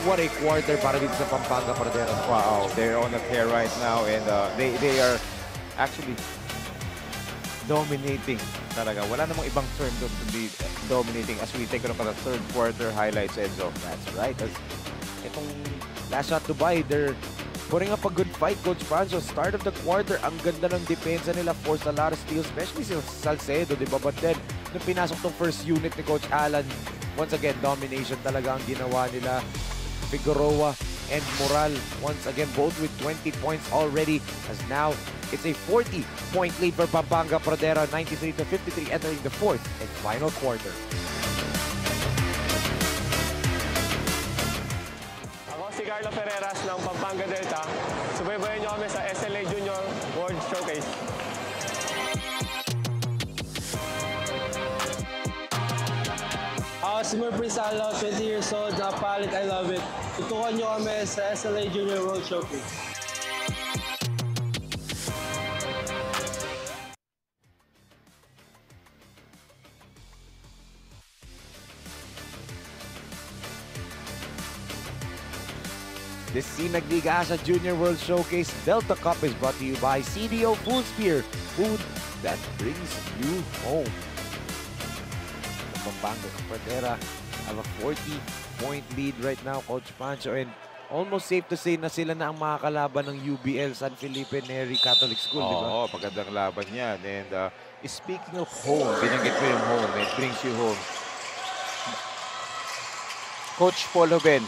what a quarter para dito sa Pampanga Pradera. Wow, they're on a tear right now and they are actually dominating talaga. Wala namang ibang term to be dominating as we take a look at the third quarter highlights, Enzo. That's right. Itong last shot to buy, they're putting up a good fight, Coach Pancho. Start of the quarter, ang ganda ng depensa nila. Forced a lot of steals, especially si Salcedo, di ba? But then, nung pinasok tong first unit ni Coach Alan, once again, domination talaga ang ginawa nila. Figueroa and Moral, once again, both with 20 points already. As now, it's a 40-point lead for Pampanga Pradera, 93-53, entering the fourth and final quarter. Si Carlo Ferreras ng Pampanga Delta. Subaybayan niyo kami sa SLA Junior World Showcase. Si Murphy Salo, 20 years old, Apalit, I Love It. Tutukan niyo kami sa SLA Junior World Showcase. This Sinag Liga Asa Junior World Showcase Delta Cup is brought to you by CDO Food Spear, food that brings you home. The Pampanga Pradera have a 40-point lead right now, Coach Pancho, and almost safe to say na sila na ang makakalaban ng UBL San Felipe Neri Catholic School, di ba? Oo, magandang laban yan. And speaking of home, binanggit mo yung home, it brings you home. Coach Paul Hoben,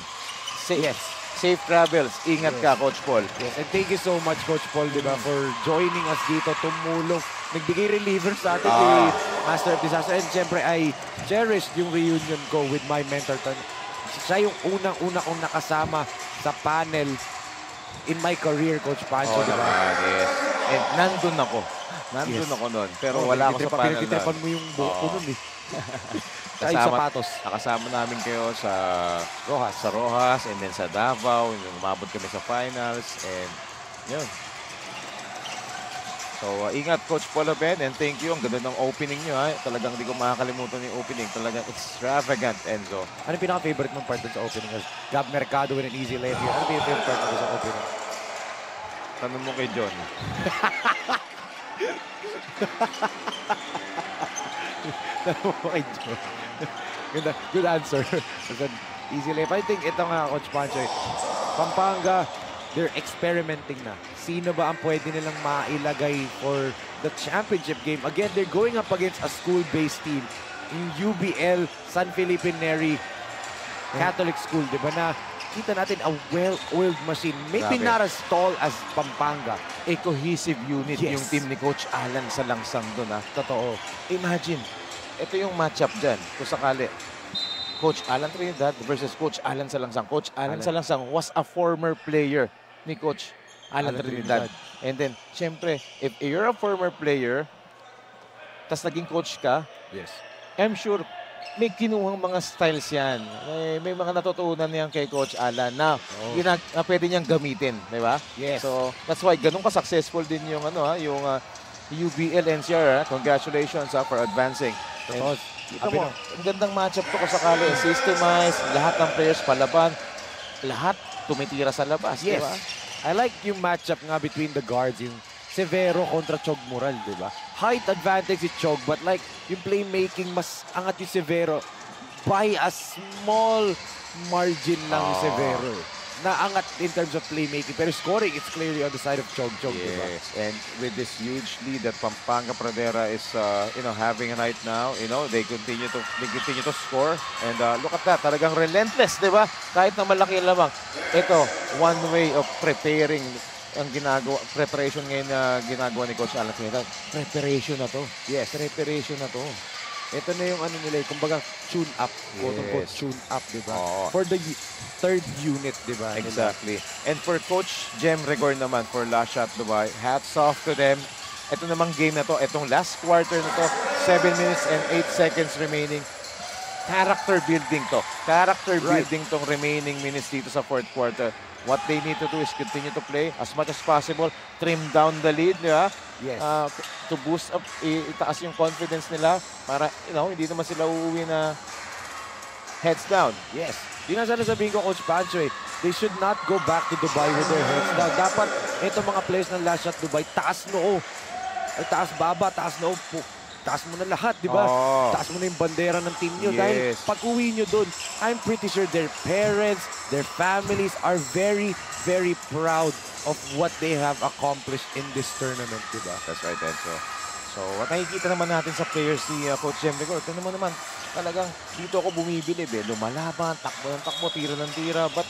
safe travels. Ingat ka, Coach Paul. Yes, and thank you so much, Coach Paul, di ba, for joining us dito, tumulong. Nagbigay reliever sa atin si Master of Disaster. And siyempre, I cherished yung reunion ko with my mentor. Siya yung unang-una kong nakasama sa panel in my career, Coach Pancho, di ba? Yes. And nandun ako. Nandun ako nun. Pero wala ako sa panel nun. Pinagtitripan mo yung buhok ko nun eh. Sa sapatos. Nakasama namin kayo sa Rojas, and then sa Davao, and umabot kami sa finals, and yun. So, ingat, Coach Paul Hoben, and thank you. Ang ganda ng opening nyo, ha? Talagang di ko makakalimutan yung opening. Talagang extravagant, Enzo. Ano yung pinaka-favorite mong part sa opening? Gab Mercado with an easy layup here. Ano yung favorite part mo sa opening? Tanong mo kay John. Tanong mo kay John. Good answer. Easy layup. I think ito nga, Coach Pancho, Pampanga, they're experimenting na. Sino ba ang pwede nilang mailagay for the championship game? Again, they're going up against a school-based team. Yung UBL, San Felipe Neri Catholic School, di ba, na kita natin a well-oiled machine. Maybe not as tall as Pampanga. A cohesive unit yung team ni Coach Alan Salangsang doon, ha? Totoo. Imagine, ito yung matchup dyan. Kung sakali, Coach Alan Trinidad versus Coach Alan Salangsang. Coach Alan Salangsang was a former player ni Coach Alan Trinidad. And then, syempre, if you're a former player, tas naging coach ka, I'm sure may kinuhang mga styles yan. May mga natutunan yan kay Coach Alan na, pwede niyang gamitin, di ba? Yes. So, that's why ganun ka-successful din yung, yung UBL NCR. Congratulations for advancing. Kita mo, ang gandang matchup to kung sakali. Systemized, lahat ng players palaban, lahat tumitira sa labas, di ba? I like yung matchup nga between the guards, yung Severo kontra Chog Moral, di ba? Height advantage si Chog, but like yung playmaking, mas angat yung Severo by a small margin lang yung Severo. Naangat in terms of playmaking, pero scoring, it's clearly on the side of Chog, di ba? Yes, and with this huge lead that Pampanga Pradera is, having right now, they continue to score. And look at that, talagang relentless, di ba? Kahit na malaki yung lamang. Ito, one way of preparing ang preparation ngayon na ginagawa ni Coach Alan Trinidad. Preparation na to. Yes, preparation na to. Ito na yung nila, kumbaga tune up, quote-unquote tune up, di ba? For the third unit, di ba? Exactly. And for Coach Jem Regor naman, for Last Shot Dubai, hats off to them. Ito namang game na to, itong last quarter na to, 7 minutes and 8 seconds remaining. Character building to. Character building tong remaining minutes dito sa fourth quarter. What they need to do is continue to play as much as possible, trim down the lead, di ba? Yes. To boost up, itaas yung confidence nila para, hindi naman sila uuwi na heads down. Yes. Yun nga sana sabihin ko, Coach Pancho, they should not go back to Dubai with their heads down. Dapat, itong mga players ng Last Shot Dubai, taas noo. Taas baba, taas noo. Taas mo na lahat, di ba? Taas mo na yung bandera ng team nyo. Dahil pag uwi nyo dun, I'm pretty sure their parents, their families are very, very proud of what they have accomplished in this tournament, di ba? That's right, Enzo. So, what nakikita naman natin sa players ni Coach Jem Regor, ito naman, talagang dito ako bumibilib eh. Lumalaban, takbo ng takbo, tira ng tira. But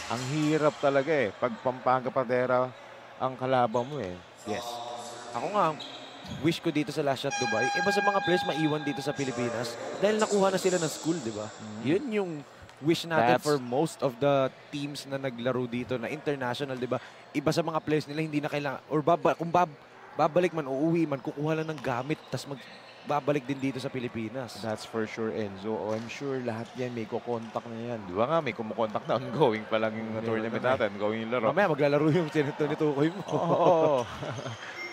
ang hirap talaga eh. Pag Pampanga Pradera ang kalaban mo eh. Yes. Ako nga, wish ko dito sa Last Shot Dubai, iba sa mga players maiwan dito sa Pilipinas dahil nakuha na sila ng school, di ba? Yun yung wish natin for most of the teams na naglaro dito na international, di ba? Iba sa mga players nila, hindi na kailangan, or kung babalik man, uuwi man, kukuha lang ng gamit, tas babalik din dito sa Pilipinas. That's for sure, Enzo. I'm sure lahat yan may kukontak na yan. Di ba nga, may kumukontak na ongoing pa lang yung tournament natin, ongoing yung laro. Mamaya maglalaro yung tinitukoy mo. Oo.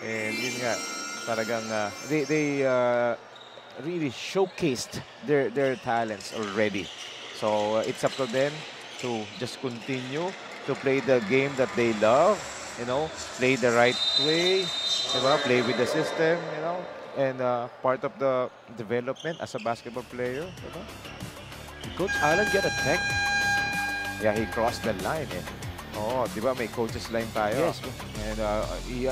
And yun nga, talagang they really showcased their talents already. So it's up to them to just continue to play the game that they love, you know, play the right way, diba? Play with the system, you know, and part of the development as a basketball player. Diba? Did Coach Alan get a tech? Yeah, he crossed the line. Oh, diba may coach's line tayo? Yes. And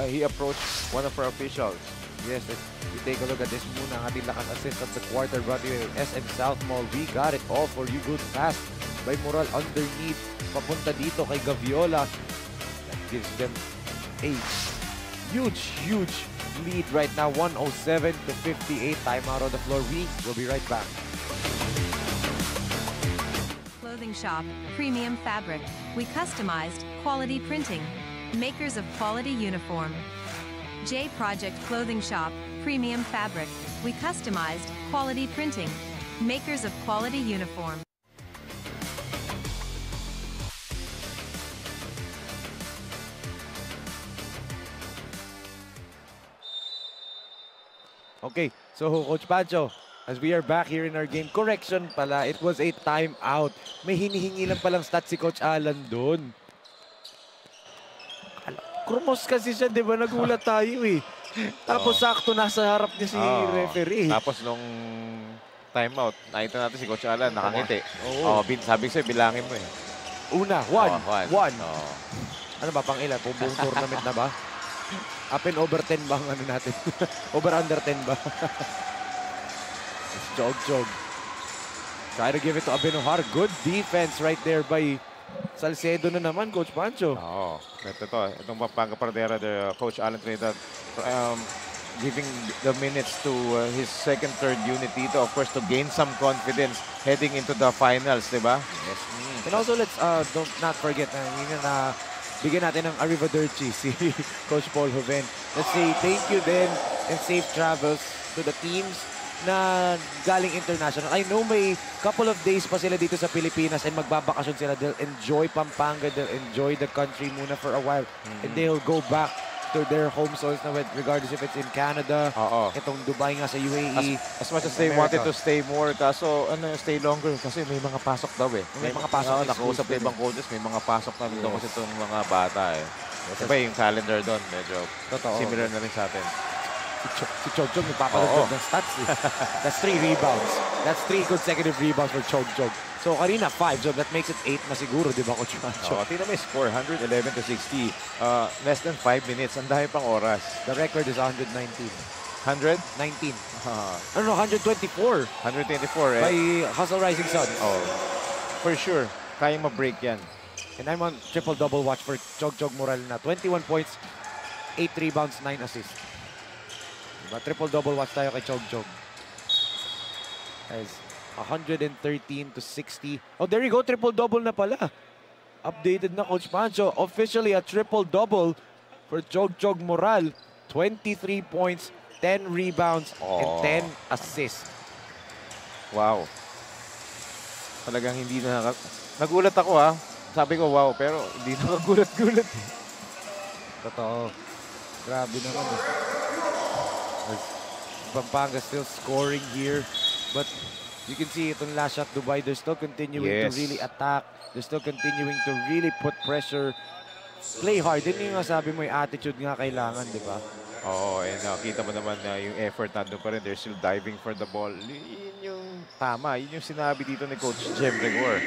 he approached one of our officials. Yes, we take a look at this muna. Ang ating lakas assist of the quarter brought you SM South Mall. We got it all for you. Good pass by Moral underneath. Papunta dito kay Gaviola. That gives them a huge lead right now. 107 to 58. Timeout on the floor. We will be right back. Clothing shop, premium fabric. We customized quality printing. Makers of quality uniform. J Project Clothing Shop, premium fabric. We customized quality printing. Makers of quality uniform. Okay, so Coach Pancho, as we are back here in our game, correction pala, it was a timeout. May hinihingi lang palang stats si Coach Alan doon. Krumos kasi siya, di ba? Nagulat tayo eh. Tapos sakto nasa harap niya si referee. Tapos nung timeout, nakita natin si Coach Alan, nakangiti. Oo. Sabi ko sa'yo, bilangin mo eh. Una, one. Oh. Ano ba, pang ilan? Buong tournament na ba? Up and over 10 ba ang ano natin? Over under 10 ba? Jog. Try to give it to Abenojar. Good defense right there by Salcedo na naman, Coach Pancho. Oo. Itong Pampanga Pradera, Coach Alan Trinidad, giving the minutes to his second, third unit dito, of course, to gain some confidence heading into the finals, di ba? Yes. And also, let's don't not forget na bigyan natin ng arrivederci si Coach Paul Joven. Let's say thank you then and safe travels to the teams na galing international. I know may couple of days pa sila dito sa Pilipinas and magbabakasyon sila. They'll enjoy Pampanga, they'll enjoy the country muna for a while. And they'll go back to their home soils na regardless if it's in Canada, itong Dubai nga sa UAE. As much as they wanted to stay more, kaso stay longer kasi may mga pasok daw eh. May mga pasok. Nakausap na ibang coaches, may mga pasok na doon kasi itong mga bata eh. Diba yung calendar doon, medyo similar na rin sa atin. Si Chogjog nagpapalagod ng stats eh. That's 3 rebounds. That's 3 consecutive rebounds for Chogjog. So kanina 5, so that makes it 8 na siguro, di ba, Coach Pancho? Tingnan mo yung score, 111 to 60. Less than 5 minutes, ang dami pang oras. The record is 119. 100? 19. Ano, 124. 124 eh. By Hustle Rising Suns. For sure, kayang ma-break yan. And I'm on triple-double watch for Chogjog Moral na. 21 points, 8 rebounds, 9 assists. Diba? Triple-double watch tayo kay Chogjog. Guys, 113 to 60. Oh, there you go. Triple-double na pala. Updated na, Coach Pancho. Officially a triple-double for Chogjog Moral. 23 points, 10 rebounds, and 10 assists. Wow. Talagang hindi na... Nagulat ako ha. Sabi ko wow, pero hindi nakagulat-gulat. Totoo. Grabe naman eh. Pampanga still scoring here. But you can see itong last shot, Dubai, they're still continuing to really attack. They're still continuing to really put pressure. Play hard. Din yung sabi mo, yung attitude nga kailangan, di ba? Oo, and kita mo naman na yung effort nandun pa rin. They're still diving for the ball. Yun yung tama. Yun yung sinabi dito ni Coach Jem Rigor.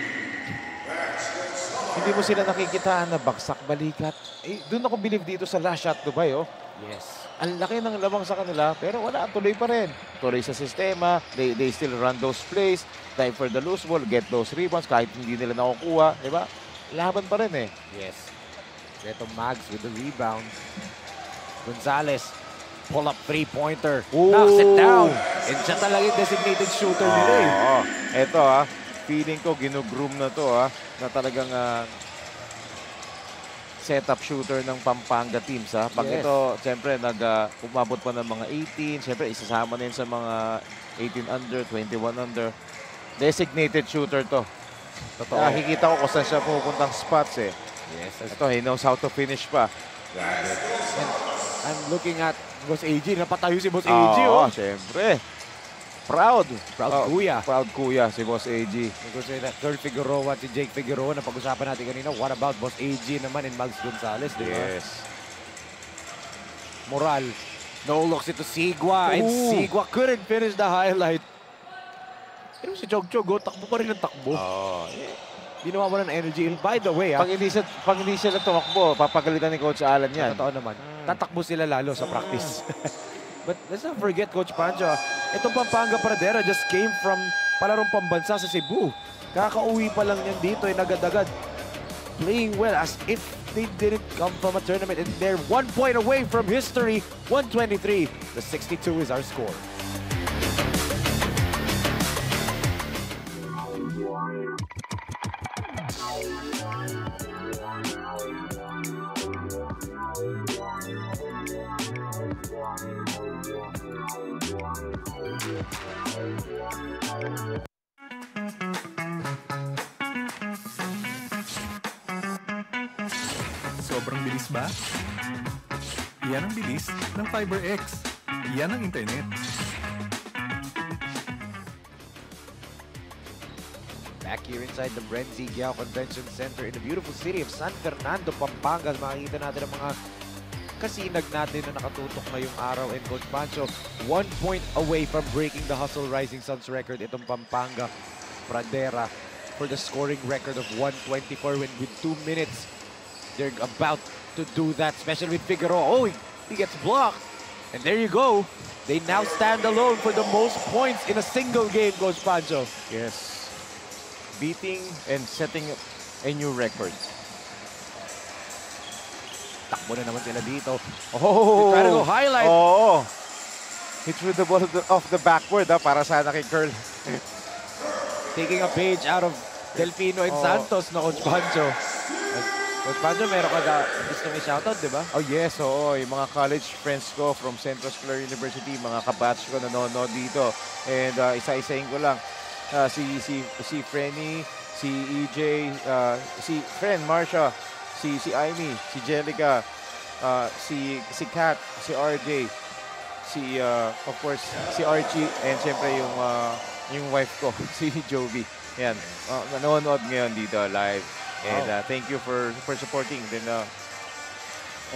Hindi mo sila nakikita na bagsak balikat. Doon ako believe dito sa last shot, Dubai, oh. Yes. Ang laki ng lamang sa kanila, pero wala, tuloy pa rin. Tuloy sa sistema, they still run those plays, dive for the loose ball, get those rebounds, kahit hindi nila nakukuha, di ba? Laban pa rin eh. Yes. Ito Mags with the rebound. Gonzalez, pull up three-pointer, knocks it down. And siya talaga yung designated shooter nila eh. Ito feeling ko ginugroom na to na talagang setup shooter ng Pampanga teams Pag ito, siyempre, umabot pa ng mga 18. Siyempre, isasama na yun sa mga 18 under, 21 under. Designated shooter to. Totoo. Nakikita ko kung saan siya pupuntang spots eh. Yes. Ito, he knows how to finish pa. And I'm looking at Boss AG. Napatayo si Boss AG. Siyempre. Proud kuya. Proud kuya si Boss AG. Curl Figueroa at si Jake Figueroa na pag-usapan natin kanina. What about Boss AG naman and Mags Gonzalez, di ba? Yes. Moral. No looks into Sigua. And Sigua couldn't finish the highlight. Pero si Chog Chog, takbo pa rin ang takbo. Di nawawalan ng energy. And by the way, pag hindi sila tumakbo, papagalitan ni Coach Alan yan. Totoo naman. Tatakbo sila lalo sa practice. But let's not forget, Coach Pancho, itong Pampanga Pradera just came from palarong pambansa sa Cebu. Kakauwi pa lang yan dito, agad-agad. Playing well as if they didn't come from a tournament. And they're 1 point away from history, 123. The 62 is our score. Sobrang bilis ba? Iyan ang bilis ng FiberX. Iyan ang internet. Back here inside the Brenzy Giao Convention Center in the beautiful city of San Fernando, Pampanga. Makikita natin ang mga kasinag natin na nakatutok ngayong araw. And Coach Pancho, 1 point away from breaking the Hustle Rising Suns record. Itong Pampanga Pradera for the scoring record of 124 when with 2 minutes. They're about to do that, especially with Figueroa. Oh, he gets blocked. And there you go. They now stand alone for the most points in a single game, Coach Pancho. Yes. Beating and setting a new record. Takbo na naman sila dito. Oh! They try to go highlight. Oh! He threw the ball off the backward para sana kay Curl. Taking a page out of Delfino and Santos na Coach Pancho. Coach Pancho, meron ka gusto may shoutout, di ba? Oh yes, oo. Yung mga college friends ko from Central Scholar University, mga kabatch ko nanonood dito. And isa-isahin ko lang. Si Frenny, si EJ, si Fren, Marsha, si Amy, si Jellica, si Kat, si RJ, of course, si Archie, and syempre yung wife ko, si Jovi. Yan, nanonood ngayon dito live. And thank you for supporting. Then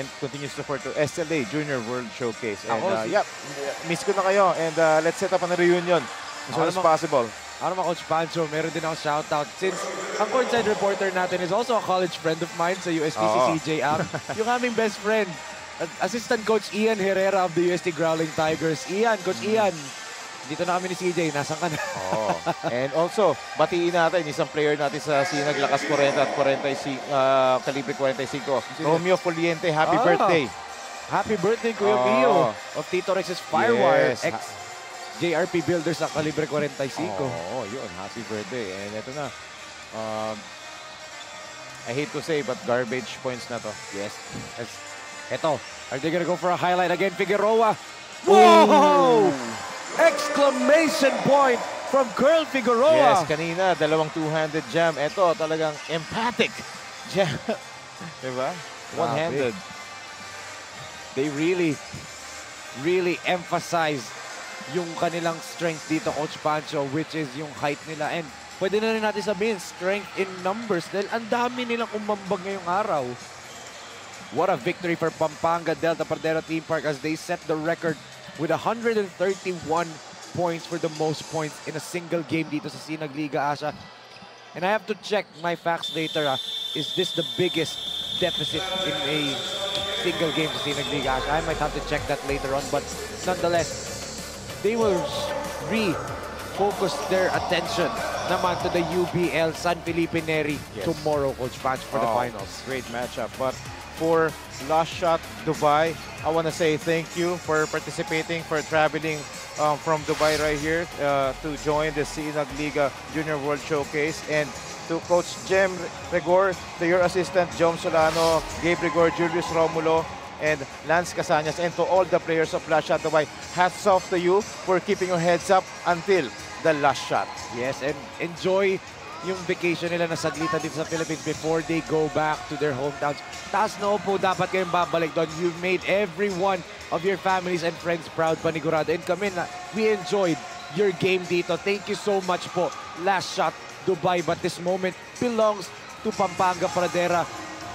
and continue support to SLA Junior World Showcase. And miss ko na kayo. And let's set up a reunion as soon as possible. Ako naman, Coach Pancho, meron din ako shoutout. Since ang courtside reporter natin is also a college friend of mine sa USTC CJ App. Yung aming best friend, Assistant Coach Ian Herrera of the UST Growling Tigers. Ian, Coach Ian, dito na kami ni CJ. Nasaan ka na? And also, batiin natin isang player natin sa Sinag Lakas 40 at 45, Kalibre 45. Romeo Foliente, happy birthday. Happy birthday, Kuya Mio of Tito Rex's Firewire. JRP Builder sa Kalibre 45. Yun. Happy birthday. And ito na. I hate to say, but garbage points na to. Yes. Ito. Are they gonna go for a highlight again? Figueroa. Whoa! Exclamation point from Curl Figueroa. Yes, kanina, dalawang two-handed jam. Ito, talagang emphatic jam. Diba? One-handed. They really emphasize yung kanilang strength dito, Coach Pancho, which is yung height nila. And pwede na rin natin sabihin, strength in numbers dahil ang dami nilang umambag ngayong araw. What a victory for Pampanga Delta Pradera Theme Park as they set the record with 131 points for the most points in a single game dito sa Sinag Liga Asia. And I have to check my facts later. Is this the biggest deficit in a single game sa Sinag Liga Asia? I might have to check that later on, but nonetheless, they will refocus their attention naman to the UBL San Felipe Neri tomorrow, Coach Pancho, for the finals. Great matchup. But for Last Shot Dubai, I want to say thank you for participating, for traveling from Dubai right here to join the Sinag Liga Junior World Showcase. And to Coach Jem Rigor, to your assistant, Jom Solano, Gabe Rigor, Julius Romulo, and Lance Casañas, and to all the players of Last Shot Dubai, hats off to you for keeping your heads up until the last shot. Yes, and enjoy yung vacation nila na saglitan dito sa Philippines before they go back to their hometowns. Taas noo po, dapat kayong babalik doon. You've made every one of your families and friends proud, panigurado. And kami na, we enjoyed your game dito. Thank you so much po. Last shot, Dubai, but this moment belongs to Pampanga Pradera.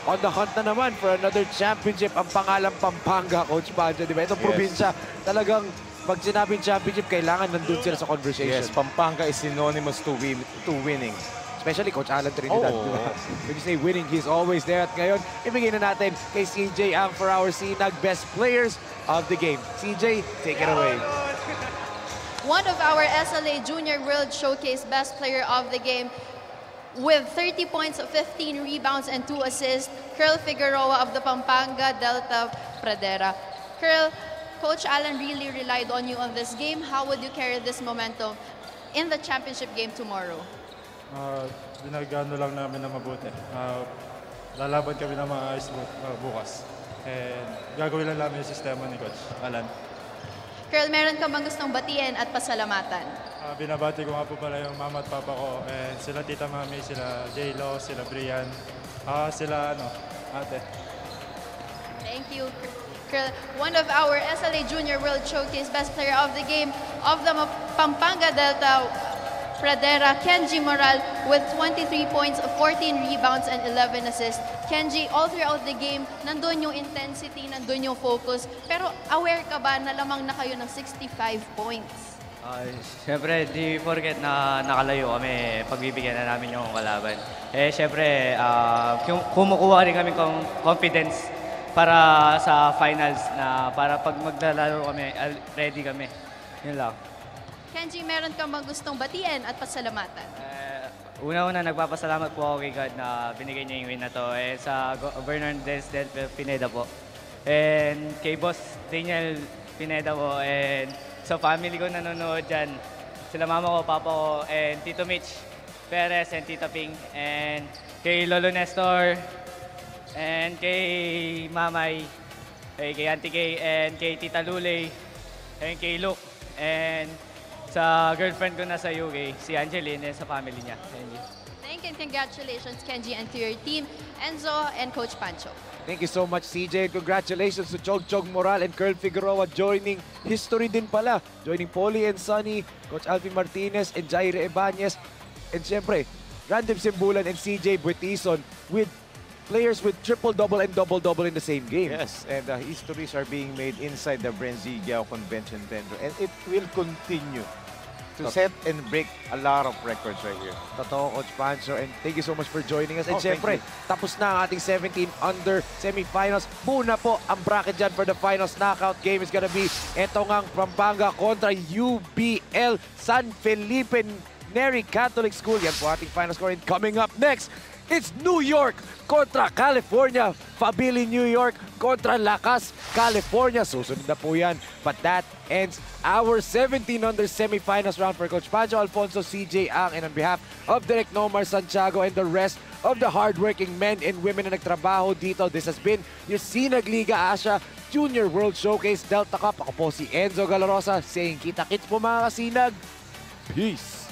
On the hunt na naman for another championship. Ang pangalan Pampanga, Coach Pancho, di ba? Itong probinsya, talagang pag sinabing championship, kailangan nandun sila sa conversation. Yes, Pampanga is synonymous to winning. Especially Coach Alan Trinidad. Oh. When you say winning, he's always there. At ngayon, ibigay na natin kay CJ ang for our Sinag Best Players of the Game. CJ, take it away. One of our SLA Junior World Showcase Best Player of the Game with 30 points, 15 rebounds, and 2 assists, Curl Figueroa of the Pampanga Delta Pradera. Curl, Coach Alan really relied on you on this game. How would you carry this momentum in the championship game tomorrow? Binagano lang namin na mabuti. Lalaban kami na maayos bukas. Gagawin lang namin yung sistema ni Coach Alan. Curl, meron ka bang gustong batiin at pasalamatan? Binabati ko nga po pala yung mama at papa ko. And sila Tita Mami, sila J-Lo, sila Brian, sila ate. Thank you, Curl. One of our SLA Junior World Showcase Best Player of the Game of the Pampanga Delta Pradera, Kenji Moral with 23 points, 14 rebounds, and 11 assists. Kenji, all throughout the game, nandun yung intensity, nandun yung focus. Pero aware ka ba na lamang na kayo ng 65 points? Siyempre, di forget na nakalayo kami, pagbibigyan na namin yung kalaban. Siyempre, kumukuha rin kami confidence para sa finals na para pag maglalaro kami, ready kami. Yun lang. Kenji, meron ka bang gustong batiin at pasalamatan? Una-una, nagpapasalamat po ako kay God na binigay niya yung win na to. Sa Governor del Pineda po. And kay Boss Daniel Pineda po. And sa family ko nanonood dyan. Sila mama ko, papa ko, and Tito Mitch Perez, and Tita Ping. And kay Lolo Nestor, and kay Mamay, kay Auntie Kay, and kay Tita Lulay, and kay Luke, and sa girlfriend ko na sa UK, si Angeline, and sa family niya. Thank you. Thank you and congratulations, Kenji, and to your team, Enzo and Coach Pancho. Thank you so much, CJ. Congratulations to Chog Chog Moral and Curl Figueroa joining history din pala. Joining Polly and Sunny, Coach Alvin Martinez and Jaire Ebañez. And syempre, Random Simbulan and CJ Buetison with players with triple-double and double-double in the same game. Yes, and histories are being made inside the Brenzigao Convention Center. And it will continue to set and break a lot of records right here. Totoo, Coach Pancho. And thank you so much for joining us. And thank syempre, tapos na ang ating 17 under semifinals. Muna po ang bracket dyan for the finals knockout game is gonna be eto ngang Pampanga kontra UBL San Felipe Neri Catholic School. Yan po ating final score. And coming up next, it's New York kontra California. Fabili, New York kontra Lakas, California. Susunod na po yan. But that ends our 17 under semifinals round for Coach Pancho Alfonso, CJ Ang, and on behalf of Direk Nomar Santiago and the rest of the hardworking men and women na nagtrabaho dito, this has been your Sinag Liga Asia Junior World Showcase Delta Cup. Ako po si Enzo Galarosa saying kita-kits po mga kasinag. Peace!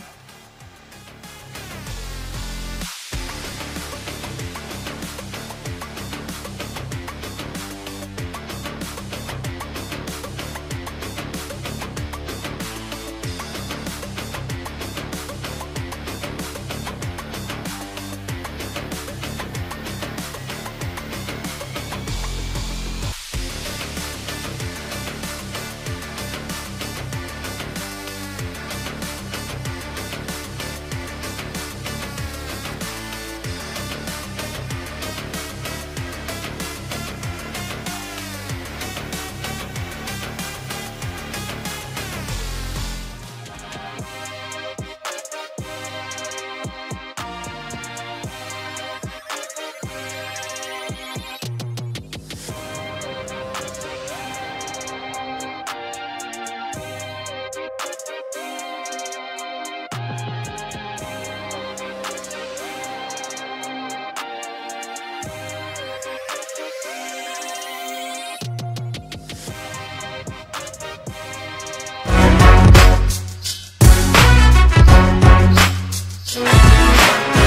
Showcase.